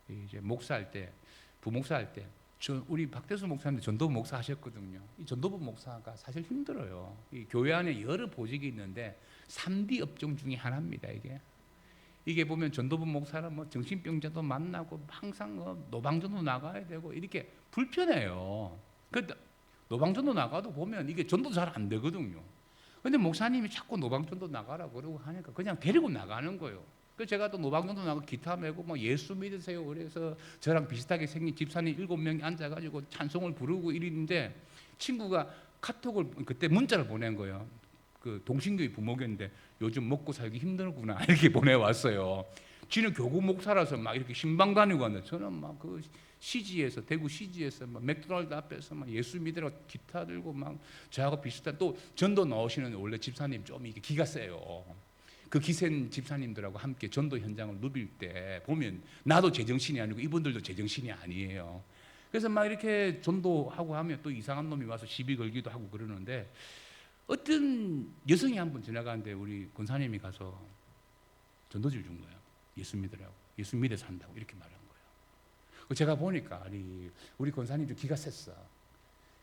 이제 목사할 때, 부목사할 때, 우리 박대수 목사님도 전도부 목사 하셨거든요. 이 전도부 목사가 사실 힘들어요. 이 교회 안에 여러 보직이 있는데 3D 업종 중에 하나입니다. 이게 보면 전도부 목사는 뭐 정신병자도 만나고 항상 노방전도 나가야 되고 이렇게 불편해요. 근데 노방전도 나가도 보면 이게 전도 잘 안 되거든요. 근데 목사님이 자꾸 노방전도 나가라 그러고 하니까 그냥 데리고 나가는 거예요. 그래서 제가 또 노방전도 나가고 기타 메고 뭐 예수 믿으세요. 그래서 저랑 비슷하게 생긴 집사님 7명이 앉아가지고 찬송을 부르고 이랬는데 친구가 카톡을 그때 문자를 보낸 거예요. 그 동신교회 부목인데 요즘 먹고 살기 힘들구나 이렇게 보내왔어요. 지는 교구 목사라서 막 이렇게 신방 다니고 왔는데 저는 막 그 CG에서 대구 CG에서 막 맥도날드 앞에서 막 예수 믿으러 기타 들고 막 저하고 비슷한 또 전도 나오시는 원래 집사님 좀 이게 기가 세요. 그 기센 집사님들하고 함께 전도 현장을 누빌 때 보면 나도 제정신이 아니고 이분들도 제정신이 아니에요. 그래서 막 이렇게 전도하고 하면 또 이상한 놈이 와서 시비 걸기도 하고 그러는데 어떤 여성이 한 번 지나가는데 우리 권사님이 가서 전도지를 준 거예요. 예수 믿으라고. 예수 믿어 산다고 이렇게 말한 거예요. 제가 보니까 우리 권사님도 기가 셌어.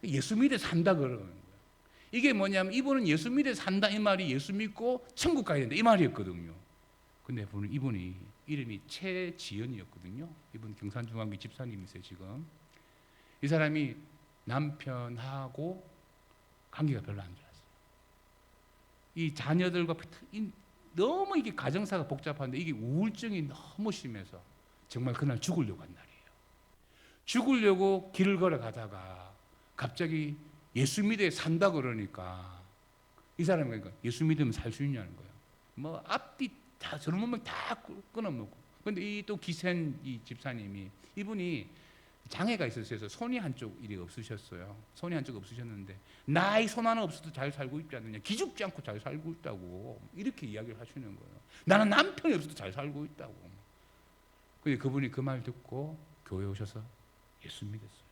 예수 믿어 산다 그러는 거예요. 이게 뭐냐면 이분은 예수 믿어 산다 이 말이 예수 믿고 천국 가야 된다 이 말이었거든요. 근데 이분이 이름이 최지연이었거든요. 이분 경산중앙교 집사님이세요 지금. 이 사람이 남편하고 관계가 별로 안 좋았어요. 이 자녀들과 너무 이게 가정사가 복잡한데 이게 우울증이 너무 심해서 정말 그날 죽으려고 한 날이에요. 죽으려고 길을 걸어가다가 갑자기 예수 믿어 산다 그러니까 이 사람이 그러니까 예수 믿으면 살 수 있냐는 거예요. 뭐 앞뒤 다 젊은 다 끊어먹고. 근데 이 또 기센 이 집사님이 이분이 장애가 있어서 손이 한쪽 일이 없으셨어요. 손이 한쪽 없으셨는데 나의 손 하나 없어도 잘 살고 있지 않느냐. 기죽지 않고 잘 살고 있다고 이렇게 이야기를 하시는 거예요. 나는 남편이 없어도 잘 살고 있다고. 근데 그분이 그 말 듣고 교회 오셔서 예수 믿었어요.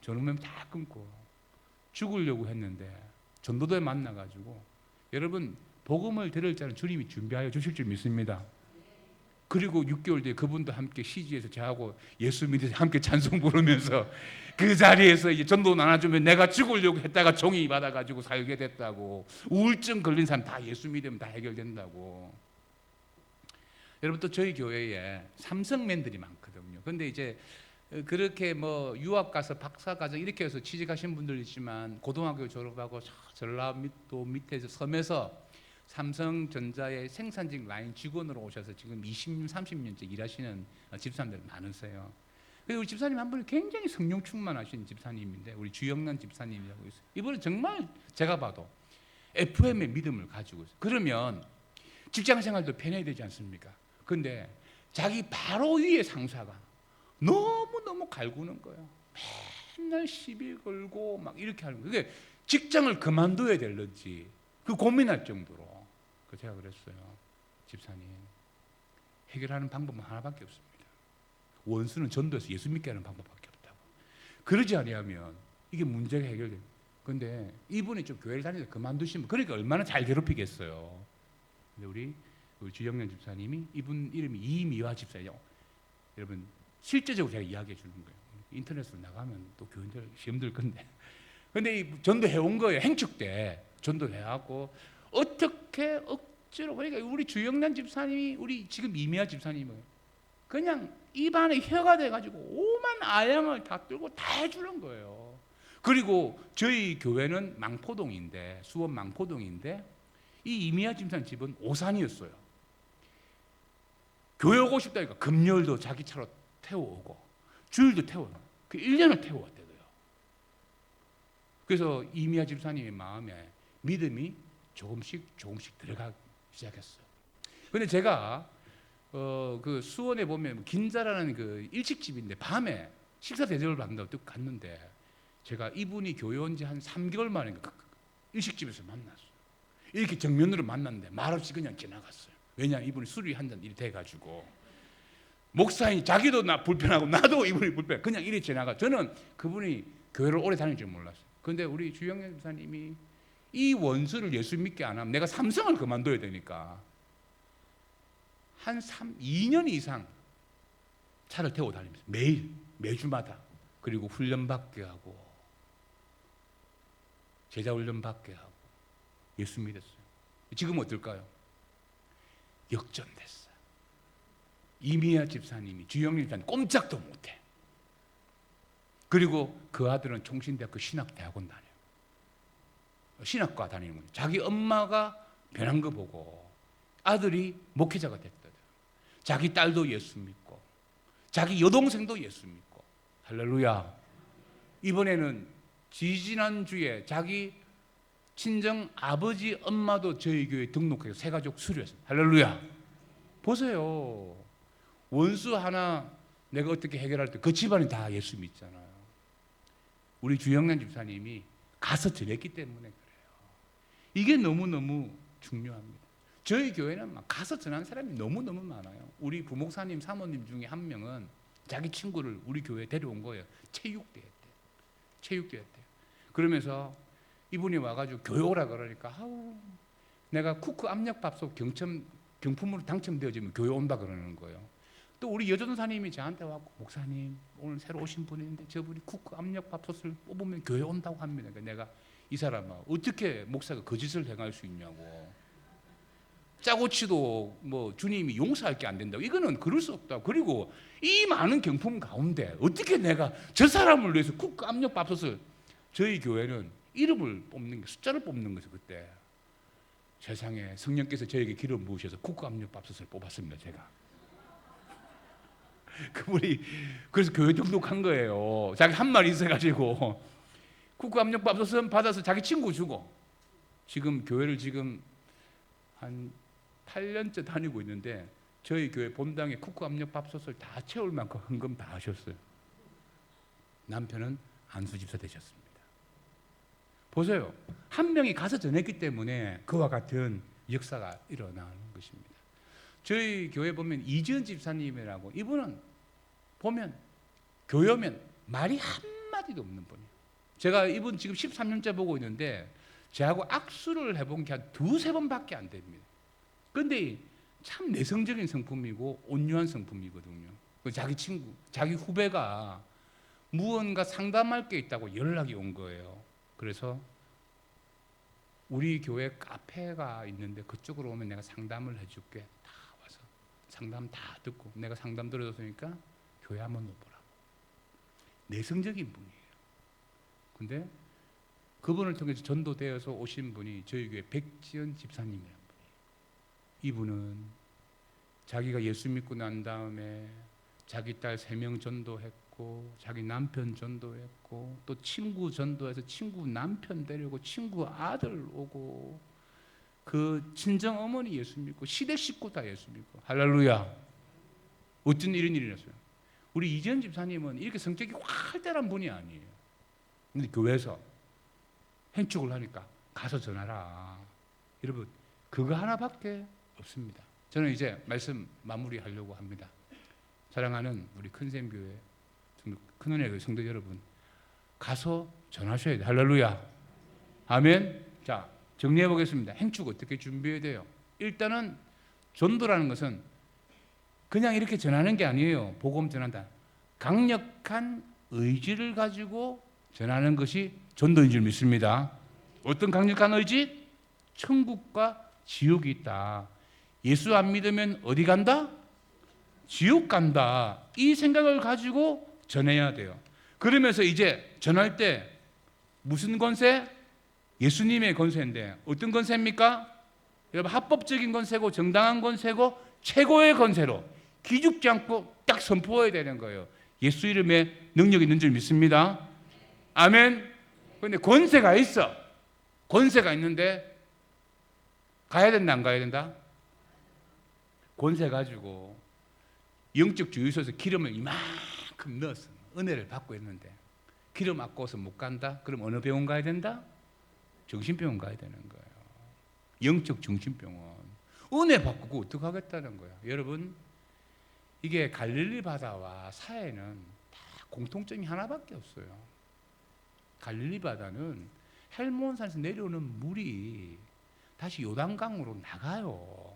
저놈은 다 끊고 죽으려고 했는데 전도도에 만나가지고 여러분 복음을 들을 자는 주님이 준비하여 주실 줄 믿습니다. 그리고 6개월 뒤에 그분도 함께 CG에서 저하고 예수 믿으서 함께 찬송 부르면서 그 자리에서 이제 전도 나눠주면 내가 죽으려고 했다가 종이 받아가지고 살게 됐다고. 우울증 걸린 사람 다 예수 믿으면 다 해결된다고. 여러분 또 저희 교회에 삼성맨들이 많거든요. 근데 이제 그렇게 뭐 유학 가서 박사 과정 이렇게 해서 취직하신 분들 있지만 고등학교 졸업하고 전라도 밑에서 섬에서 삼성전자의 생산직 라인 직원으로 오셔서 지금 20년, 30년째 일하시는 집사님들 많으세요. 그리고 우리 집사님 한 분이 굉장히 성령 충만하신 집사님인데 우리 주영란 집사님이라고 있어요. 이분은 정말 제가 봐도 FM의 믿음을 가지고 있어요. 그러면 직장 생활도 편해야 되지 않습니까? 근데 자기 바로 위에 상사가 너무너무 갈구는 거예요. 맨날 시비 걸고 막 이렇게 하는 거예요. 근데 직장을 그만둬야 될런지 그 고민할 정도로. 제가 그랬어요. 집사님, 해결하는 방법은 하나밖에 없습니다. 원수는 전도해서 예수 믿게 하는 방법밖에 없다고. 그러지 아니하면 이게 문제가 해결돼요. 그런데 이분이 좀 교회를 다니면서 그만두시면 그러니까 얼마나 잘 괴롭히겠어요. 근데 우리 주영련 집사님이 이분 이름이 이미화 집사예요. 여러분 실제적으로 제가 이야기해 주는 거예요. 인터넷으로 나가면 또 교인들 시험 들 건데. 근데 이 전도해 온 거예요. 행축 때 전도를 해갖고 어떻게 억지로, 그러니까 우리 주영란 집사님이, 우리 지금 이미아 집사님은 그냥 입안에 혀가 돼가지고 오만 아양을 다 들고 다 해주는 거예요. 그리고 저희 교회는 망포동인데, 수원 망포동인데, 이 이미아 집사님 집은 오산이었어요. 교회 오고 싶다니까 금요일도 자기 차로 태워오고 주일도 태워요. 그 1년을 태워왔대요. 그래서 이미아 집사님의 마음에 믿음이 조금씩 들어가기 시작했어요. 근데 제가 그 수원에 보면 긴자라는 그 일식집인데 밤에 식사 대접을 받는다고 또 갔는데, 제가 이분이 교회 온 지 한 3개월 만에 그 일식집에서 만났어요. 이렇게 정면으로 만났는데 말없이 그냥 지나갔어요. 왜냐하면 이분이 술이 한 잔 이리 돼가지고, 목사님 자기도 나 불편하고 나도 이분이 불편해, 그냥 이리 지나가. 저는 그분이 교회를 오래 다닐 줄 몰랐어요. 그런데 우리 주영현 집사님이 이 원수를 예수 믿게 안 하면 내가 삼성을 그만둬야 되니까 한 2년 이상 차를 태워 다니면서 매주마다, 그리고 훈련 받게 하고 제자 훈련 받게 하고 예수 믿었어요. 지금 어떨까요? 역전됐어요. 이미아 집사님이 주영민 집사님 꼼짝도 못해. 그리고 그 아들은 총신대학교 신학대학원 다녀요. 신학과 다니는 거예요. 자기 엄마가 변한 거 보고 아들이 목회자가 됐다. 자기 딸도 예수 믿고 자기 여동생도 예수 믿고. 할렐루야. 이번에는 지지난주에 자기 친정 아버지 엄마도 저희 교회에 등록해서 새가족 수료했어요. 할렐루야. 보세요. 원수 하나 내가 어떻게 해결할 때 그 집안이 다 예수 믿잖아요. 우리 주영란 집사님이 가서 전했기 때문에 그래요. 이게 너무너무 중요합니다. 저희 교회는 막 가서 전한 사람이 너무너무 많아요. 우리 부목사님 사모님 중에 한 명은 자기 친구를 우리 교회에 데려온 거예요. 체육대회 때. 그러면서 이분이 와가지고 교회 오라 그러니까, 내가 쿠크 압력밥솥 경품으로 당첨되어지면 교회 온다 그러는 거예요. 또 우리 여전사님이 저한테 와서, 목사님 오늘 새로 오신 분인데 저분이 쿠크 압력밥솥을 뽑으면 교회 온다고 합니다. 그러니까 내가, 이 사람아 어떻게 목사가 거짓을 행할 수 있냐고, 짜고치도 뭐 주님이 용서할 게 안 된다고, 이거는 그럴 수 없다고. 그리고 이 많은 경품 가운데 어떻게 내가 저 사람을 위해서 쿠크 압력밥솥을, 저희 교회는 이름을 뽑는 게, 숫자를 뽑는 거죠. 그때 세상에 성령께서 저에게 기름 부으셔서 쿠크 압력밥솥을 뽑았습니다. 제가 그분이 그래서 교회 등록한 거예요. 자기 한 말이 있어가지고 쿠크 압력밥솥은 받아서 자기 친구 주고, 지금 교회를 지금 한 8년째 다니고 있는데 저희 교회 본당에 쿠크 압력밥솥을 다 채울 만큼 헌금 다 하셨어요. 남편은 안수 집사 되셨습니다. 보세요. 한 명이 가서 전했기 때문에 그와 같은 역사가 일어나는 것입니다. 저희 교회 보면 이지은 집사님이라고, 이분은 보면 교회 오면 말이 한마디도 없는 분이에요. 제가 이분 지금 13년째 보고 있는데 저하고 악수를 해본 게 한 2-3번밖에 안 됩니다. 그런데 참 내성적인 성품이고 온유한 성품이거든요. 자기 친구, 자기 후배가 무언가 상담할 게 있다고 연락이 온 거예요. 그래서 우리 교회 카페가 있는데 그쪽으로 오면 내가 상담을 해줄게. 다 와서 상담 다 듣고, 내가 상담 들어줬으니까 교회 한번 오보라고. 내성적인 분이에요. 근데 그분을 통해서 전도되어서 오신 분이 저희 교회 백지연 집사님이라는 분이에요. 이분은 자기가 예수 믿고 난 다음에 자기 딸 3명 전도했고, 자기 남편 전도했고, 또 친구 전도해서 친구 남편 데리고 친구 아들 오고, 그 친정 어머니 예수 믿고, 시댁 식구 다 예수 믿고. 할렐루야. 어쩐 이런 일이 났어요. 우리 이지연 집사님은 이렇게 성격이 활달한 분이 아니에요. 근데 교회에서 행축을 하니까 가서 전하라. 여러분, 그거 하나밖에 없습니다. 저는 이제 말씀 마무리하려고 합니다. 사랑하는 우리 큰샘교회 큰은혜교회 성도 여러분, 가서 전하셔야 돼요. 할렐루야. 아멘. 자, 정리해 보겠습니다. 행축 어떻게 준비해야 돼요? 일단은 전도라는 것은 그냥 이렇게 전하는 게 아니에요. 복음 전한다. 강력한 의지를 가지고 전하는 것이 전도인 줄 믿습니다. 어떤 강력한 의지? 천국과 지옥이 있다. 예수 안 믿으면 어디 간다? 지옥 간다. 이 생각을 가지고 전해야 돼요. 그러면서 이제 전할 때 무슨 권세? 예수님의 권세인데 어떤 권세입니까? 여러분, 합법적인 권세고 정당한 권세고 최고의 권세로 기죽지 않고 딱 선포해야 되는 거예요. 예수 이름에 능력이 있는 줄 믿습니다. 아멘. 그런데 권세가 있어. 권세가 있는데 가야 된다, 안 가야 된다? 권세 가지고 영적 주유소에서 기름을 이만큼 넣어서 은혜를 받고 있는데 기름 아까워서 못 간다? 그럼 어느 병원 가야 된다? 정신병원 가야 되는 거예요. 영적 정신병원. 은혜 받고 그거 어떻게 하겠다는 거야. 여러분, 이게 갈릴리 바다와 사해는 다 공통점이 하나밖에 없어요. 갈릴리 바다는 헬몬산에서 내려오는 물이 다시 요단강으로 나가요.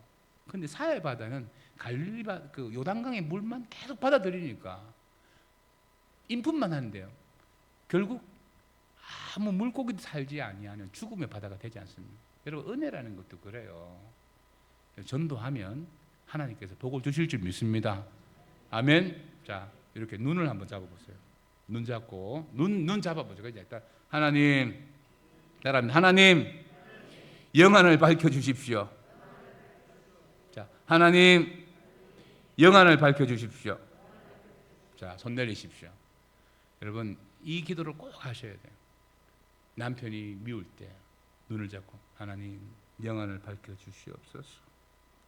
근데 사해 바다는 갈릴리 바다, 그 요단강의 물만 계속 받아들이니까 인풋만 하는데요. 결국 아무 물고기도 살지 아니하는 죽음의 바다가 되지 않습니까? 여러분, 은혜라는 것도 그래요. 전도하면 하나님께서 복을 주실 줄 믿습니다. 아멘. 자, 이렇게 눈을 한번 잡아보세요. 눈 잡고 눈 잡아보죠. 그죠? 일단 하나님, 따라합니다. 하나님, 영안을 밝혀 주십시오. 자, 하나님, 영안을 밝혀 주십시오. 자, 손 내리십시오. 여러분, 이 기도를 꼭 하셔야 돼요. 남편이 미울 때 눈을 잡고 하나님, 영안을 밝혀 주시옵소서.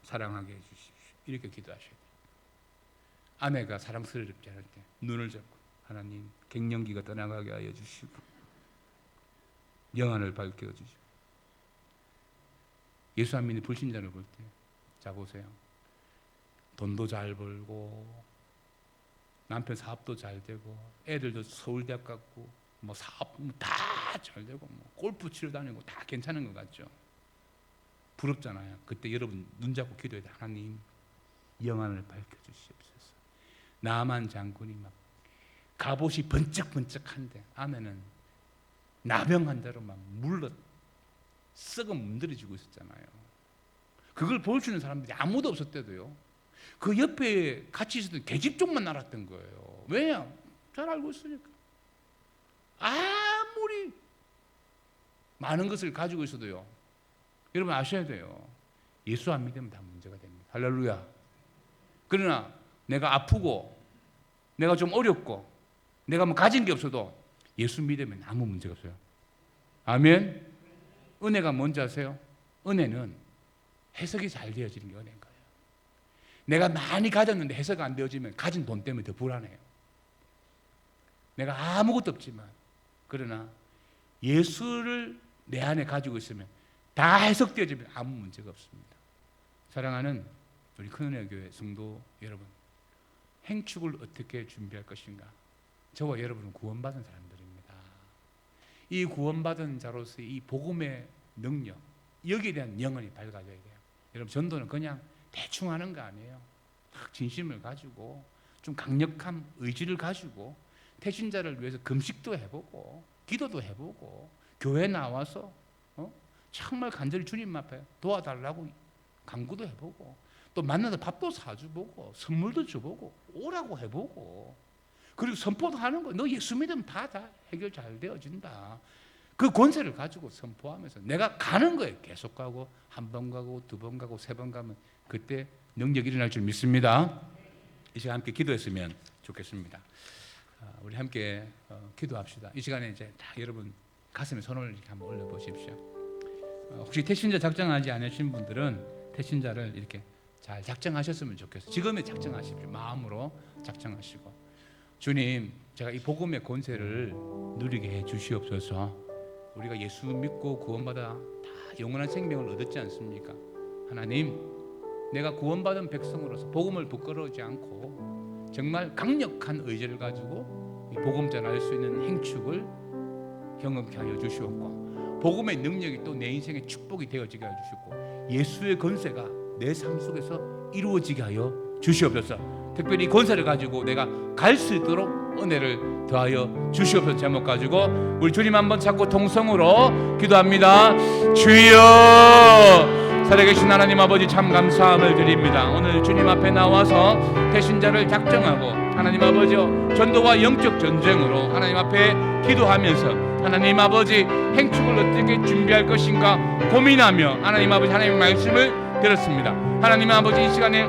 사랑하게 해 주십시오. 이렇게 기도하셔야 돼요. 아내가 사랑스럽지 않을 때 눈을 잡고 하나님, 갱년기가 떠나가게 하여 주시고 영안을 밝혀 주시고. 예수 안 믿는 불신자를 볼 때, 자 보세요. 돈도 잘 벌고 남편 사업도 잘 되고 애들도 서울대학 갔고 뭐 사업 다 잘 되고 뭐 골프 치러 다니고 다 괜찮은 것 같죠. 부럽잖아요. 그때 여러분 눈 잡고 기도해야 돼. 하나님, 영안을 밝혀 주시옵소서. 나만 장군이 막 갑옷이 번쩍번쩍한데 아내는 나병한 대로 막 물러 썩어 문드러지고 있었잖아요. 그걸 보여주는 사람들이 아무도 없었대도요. 그 옆에 같이 있었던 계집종만 알았던 거예요. 왜냐? 잘 알고 있으니까. 아무리 많은 것을 가지고 있어도요, 여러분 아셔야 돼요. 예수 안 믿으면 다 문제가 됩니다. 할렐루야. 그러나 내가 아프고 내가 좀 어렵고 내가 뭐 가진 게 없어도 예수 믿으면 아무 문제가 없어요. 아멘. 은혜가 뭔지 아세요? 은혜는 해석이 잘 되어지는 게 은혜인 거예요. 내가 많이 가졌는데 해석 안 되어지면 가진 돈 때문에 더 불안해요. 내가 아무것도 없지만 그러나 예수를 내 안에 가지고 있으면 다 해석되어지면 아무 문제가 없습니다. 사랑하는 우리 큰은혜 교회 성도 여러분, 행축을 어떻게 준비할 것인가? 저와 여러분은 구원받은 사람들입니다. 이 구원받은 자로서의 이 복음의 능력, 여기에 대한 영혼이 밝아져야 돼요. 여러분, 전도는 그냥 대충 하는 거 아니에요. 딱 진심을 가지고 좀 강력한 의지를 가지고 태신자를 위해서 금식도 해보고 기도도 해보고 교회 나와서 정말 간절히 주님 앞에 도와달라고 간구도 해보고 또 만나서 밥도 사주보고 선물도 줘보고 오라고 해보고 그리고 선포도 하는 거예요. 너 예수 믿으면 다 해결 잘 되어진다. 그 권세를 가지고 선포하면서 내가 가는 거예요. 계속 가고 한 번 가고 두 번 가고 세 번 가면 그때 능력이 일어날 줄 믿습니다. 이 시간 함께 기도했으면 좋겠습니다. 우리 함께 기도합시다. 이 시간에 이제 다 여러분 가슴에 손을 이렇게 한번 올려보십시오. 혹시 태신자 작정하지 않으신 분들은 태신자를 이렇게 잘 작정하셨으면 좋겠어요. 지금에 작정하십시오. 마음으로 작정하시고, 주님, 제가 이 복음의 권세를 누리게 해 주시옵소서. 우리가 예수 믿고 구원받아 다 영원한 생명을 얻었지 않습니까? 하나님, 내가 구원받은 백성으로서 복음을 부끄러워하지 않고 정말 강력한 의지를 가지고 이 복음 전할 수 있는 행축을 경험케 하여 주시옵고, 복음의 능력이 또 내 인생의 축복이 되어지게 하여 주시고, 예수의 권세가 내 삶 속에서 이루어지게 하여 주시옵소서. 특별히 이 권세를 가지고 내가 갈 수 있도록 은혜를 더하여 주시옵소서. 제목 가지고 우리 주님 한번 찾고 통성으로 기도합니다. 주여 살아계신 하나님 아버지 참 감사함을 드립니다. 오늘 주님 앞에 나와서 배신자를 작정하고 하나님 아버지 전도와 영적 전쟁으로 하나님 앞에 기도하면서 하나님 아버지 행축을 어떻게 준비할 것인가 고민하며 하나님 아버지 하나님의 말씀을 들었습니다. 하나님 아버지 이 시간에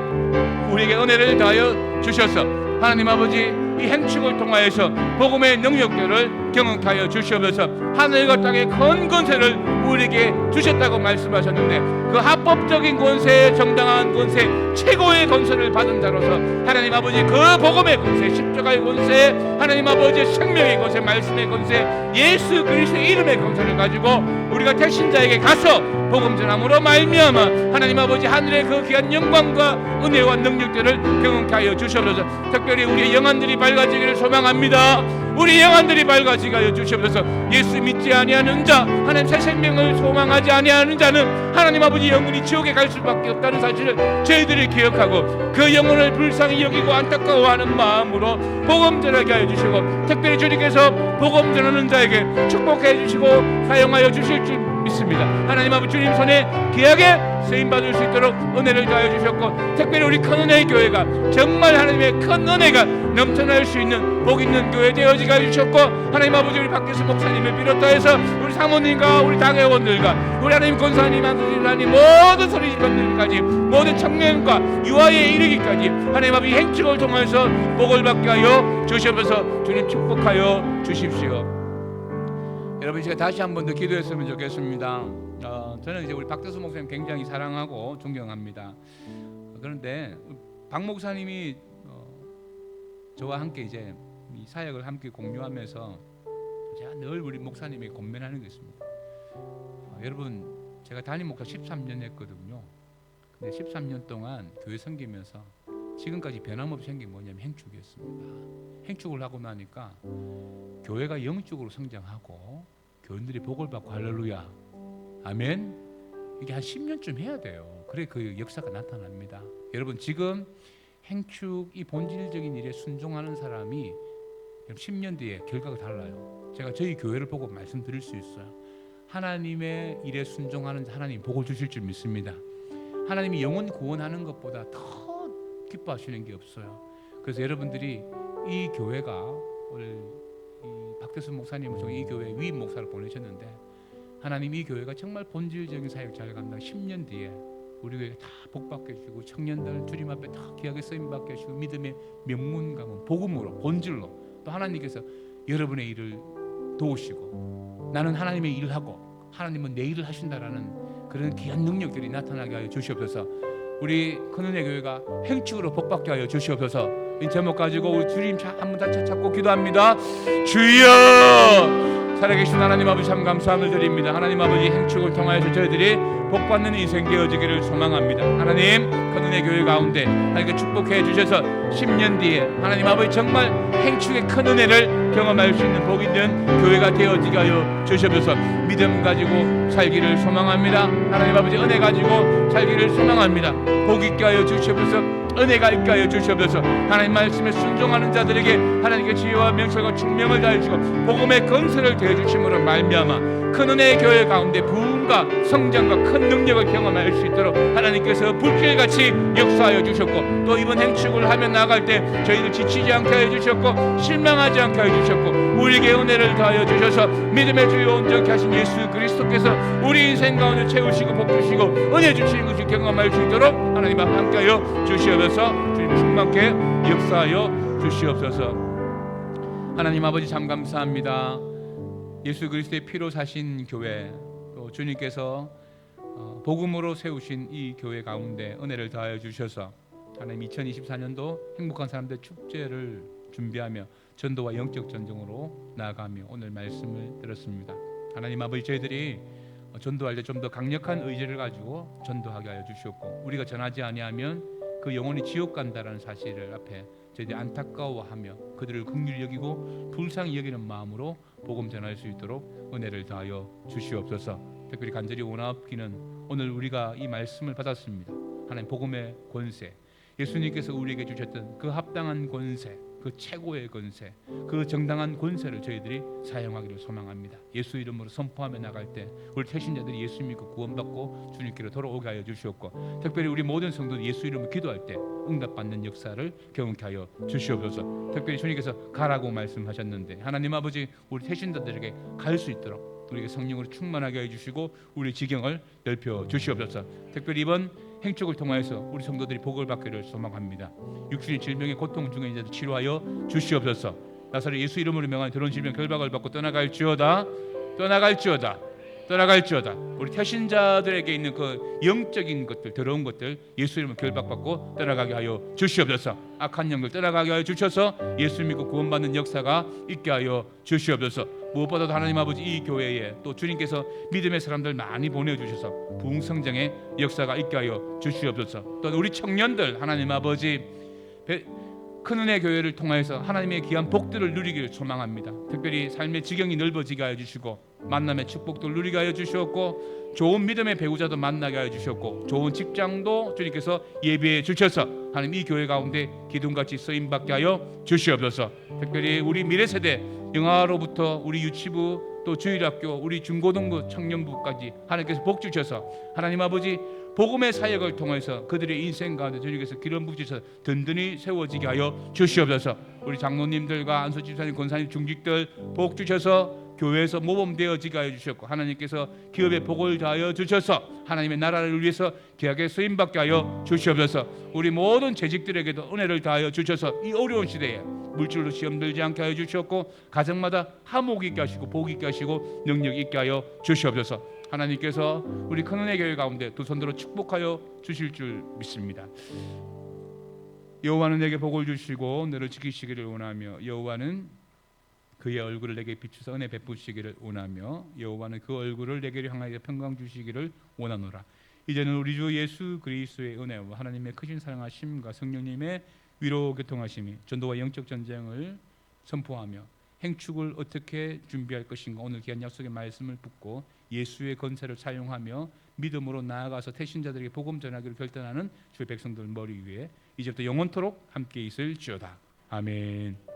우리에게 은혜를 더하여 주셔서 하나님 아버지 이 행축을 통하여서 복음의 능력들을 경험케 하여 주시옵소서. 하늘과 땅의 큰 권세를 우리에게 주셨다고 말씀하셨는데 그 합법적인 권세, 정당한 권세, 최고의 권세를 받은 자로서 하나님 아버지 그 복음의 권세, 십자가의 권세, 하나님 아버지의 생명의 권세, 말씀의 권세, 예수 그리스도의 이름의 권세를 가지고 우리가 대신자에게 가서 복음 전함으로 말미암아 하나님 아버지 하늘의 그 귀한 영광과 은혜와 능력들을 경험케 하여 주시옵소서. 특별히 우리의 영안들이 밝아지기를 소망합니다. 우리 영안들이 밝아지게 하여 주시옵소서. 예수 믿지 아니하는 자, 하나님 새 생명을 소망하지 아니하는 자는 하나님 아버지 영원히 지옥에 갈 수밖에 없다는 사실을 저희들이 기억하고 그 영혼을 불쌍히 여기고 안타까워하는 마음으로 복음 전하게 하여 주시고 특별히 주님께서 복음 전하는 자에게 축복해 주시고 사용하여 주실 줄 믿습니다. 하나님 아버지 주님 손에 귀하게 쓰임받을 수 있도록 은혜를 더하여 주셨고 특별히 우리 큰은혜의 교회가 정말 하나님의 큰 은혜가 넘쳐날 수 있는 복 있는 교회 되어지게 해주셨고 하나님 아버지 우리 박계수 목사님을 비롯하여서 우리 사모님과 우리 당회원들과 우리 하나님 권사님, 하나님 모든 소리집안들까지 모든 청년과 유아에 이르기까지 하나님 아버지 행축을 통해서 복을 받게 하여 주시옵소서. 주님 축복하여 주십시오. 여러분 제가 다시 한 번 더 기도했으면 좋겠습니다. 저는 이제 우리 박대수 목사님 굉장히 사랑하고 존경합니다. 그런데 박 목사님이 저와 함께 이제 이 사역을 함께 공유하면서 제가 늘 우리 목사님에게 권면하는 게 있습니다. 여러분 제가 담임 목사 13년 했거든요. 근데 13년 동안 교회 섬기면서 지금까지 변함없이 생긴 게 뭐냐면 행축이었습니다. 행축을 하고 나니까 교회가 영적으로 성장하고 교인들이 복을 받고 할렐루야 아멘. 이게 한 10년쯤 해야 돼요. 그래 그 역사가 나타납니다. 여러분 지금 행축 이 본질적인 일에 순종하는 사람이 10년 뒤에 결과가 달라요. 제가 저희 교회를 보고 말씀드릴 수 있어요. 하나님의 일에 순종하는 하나님 복을 주실 줄 믿습니다. 하나님이 영혼 구원하는 것보다 더 기뻐하시는 게 없어요. 그래서 여러분들이 이 교회가 오늘 이 박대수 목사님을 통해 이 교회 위임 목사를 보내셨는데 하나님 이 교회가 정말 본질적인 사역 잘 감당 10년 뒤에 우리 교회가 다 복받게 해주시고 청년들 주님 앞에 다 귀하게 쓰임받게 해주시고 믿음의 명문 가문 복음으로 본질로 또 하나님께서 여러분의 일을 도우시고 나는 하나님의 일을 하고 하나님은 내 일을 하신다라는 그런 귀한 능력들이 나타나게 하여 주시옵소서. 우리 큰은혜 교회가 행축으로 복받게 하여 주시옵소서. 이 제목 가지고 우리 주님 한 번 다 찾고 기도합니다. 주여 살아계신 하나님 아버지 참 감사함을 드립니다. 하나님 아버지 행축을 통하여서 저희들이 복받는 인생 되어지기를 소망합니다. 하나님 큰은혜 교회 가운데 하나님께 축복해 주셔서 10년 뒤에 하나님 아버지 정말 행축의 큰 은혜를 경험할 수 있는 복 있는 교회가 되어지게 하여 주시옵소서. 믿음 가지고 살기를 소망합니다. 하나님 아버지 은혜 가지고 살기를 소망합니다. 복 있게 하여 주시옵소서. 은혜가 있게 하여 주시옵소서. 하나님 말씀에 순종하는 자들에게 하나님께 지혜와 명철과 충명을 다해주시고 복음의 건설을 대해주심으로 말미암아 큰 은혜의 교회 가운데 부흥과 성장과 큰 능력을 경험할 수 있도록 하나님께서 불길같이 역사하여 주셨고 또 이번 행축을 하며 나갈 때 저희들 지치지 않게 하여 주셨고 실망하지 않게 하여 주셨고 우리에게 은혜를 더하여 주셔서 믿음의 주요 온전케 하신 예수 그리스도께서 우리 인생 가운데 채우시고 복 주시고 은혜 주시는 것을 경험할 수 있도록 하나님과 함께하여 주시옵소서. 주님 충만케 역사하여 주시옵소서. 하나님 아버지 참 감사합니다. 예수 그리스도의 피로 사신 교회 또 주님께서 복음으로 세우신 이 교회 가운데 은혜를 더하여 주셔서 하나님 2024년도 행복한 사람들 축제를 준비하며 전도와 영적 전쟁으로 나아가며 오늘 말씀을 들었습니다. 하나님 아버지 저희들이 전도할 때 좀 더 강력한 의지를 가지고 전도하게 하여 주시옵고 우리가 전하지 아니하면 그 영혼이 지옥 간다라는 사실을 앞에 저희들이 안타까워하며 그들을 긍휼히 여기고 불쌍히 여기는 마음으로 복음 전할 수 있도록 은혜를 더하여 주시옵소서. 특별히 간절히 원하옵기는 오늘 우리가 이 말씀을 받았습니다. 하나님 복음의 권세 예수님께서 우리에게 주셨던 그 합당한 권세 그 최고의 권세, 그 정당한 권세를 저희들이 사용하기를 소망합니다. 예수 이름으로 선포하며 나갈 때 우리 태신자들이 예수 믿고 구원받고 주님께로 돌아오게 하여 주시옵고, 특별히 우리 모든 성도들이 예수 이름으로 기도할 때 응답받는 역사를 경험케 하여 주시옵소서. 특별히 주님께서 가라고 말씀하셨는데 하나님 아버지, 우리 태신자들에게 갈 수 있도록 우리에게 성령으로 충만하게 해주시고 우리 지경을 넓혀 주시옵소서. 특별히 이번 행축을 통하여서 우리 성도들이 복을 받기를 소망합니다. 육신의 질병의 고통 중에 이제 치료하여 주시옵소서. 나사렛 예수 이름으로 명하는 더러운 질병 결박을 받고 떠나갈지어다, 떠나갈지어다, 떠나갈지어다. 우리 태신자들에게 있는 그 영적인 것들, 더러운 것들 예수 이름으로 결박받고 떠나가게 하여 주시옵소서. 악한 영들 떠나가게 하여 주셔서 예수 믿고 구원받는 역사가 있게 하여 주시옵소서. 무엇보다도 하나님 아버지, 이 교회에 또 주님께서 믿음의 사람들 많이 보내주셔서 부흥성장의 역사가 있게 하여 주시옵소서. 또 우리 청년들 하나님 아버지, 큰 은혜 교회를 통하여서 하나님의 귀한 복들을 누리기를 소망합니다. 특별히 삶의 지경이 넓어지게 하여 주시고 만남의 축복도 누리게 하여 주셨고, 좋은 믿음의 배우자도 만나게 하여 주셨고, 좋은 직장도 주님께서 예비해 주셔서 하나님 이 교회 가운데 기둥같이 쓰임받게 하여 주시옵소서. 특별히 우리 미래세대 영아로부터 우리 유치부 또 주일학교 우리 중고등부 청년부까지 하나님께서 복 주셔서 하나님 아버지 복음의 사역을 통해서 그들의 인생 가운데 주님께서 기름 부으셔서 든든히 세워지게 하여 주시옵소서. 우리 장로님들과 안수 집사님, 권사님, 중직들 복 주셔서 교회에서 모범되어지게 하여 주셨고, 하나님께서 기업의 복을 다하여 주셔서 하나님의 나라를 위해서 귀하게 쓰임받게 하여 주시옵소서. 우리 모든 재직들에게도 은혜를 다하여 주셔서 이 어려운 시대에 물질로 시험 들지 않게 하여 주셨고, 가정마다 화목 있게 하시고 복 있게 하시고 능력 있게 하여 주시옵소서. 하나님께서 우리 큰 은혜 교회 가운데 두 손들어 축복하여 주실 줄 믿습니다. 여호와는 내게 복을 주시고 너를 지키시기를 원하며, 여호와는 그의 얼굴을 내게 비추사 은혜 베푸시기를 원하며, 여호와는 그 얼굴을 내게 향하여 평강 주시기를 원하노라. 이제는 우리 주 예수 그리스도의 은혜와 하나님의 크신 사랑하심과 성령님의 위로 교통하심이 전도와 영적 전쟁을 선포하며 행축을 어떻게 준비할 것인가, 오늘 귀한 약속의 말씀을 붙고 예수의 권세를 사용하며 믿음으로 나아가서 태신자들에게 복음 전하기를 결단하는 주의 백성들 머리 위에 이제부터 영원토록 함께 있을지어다. 아멘.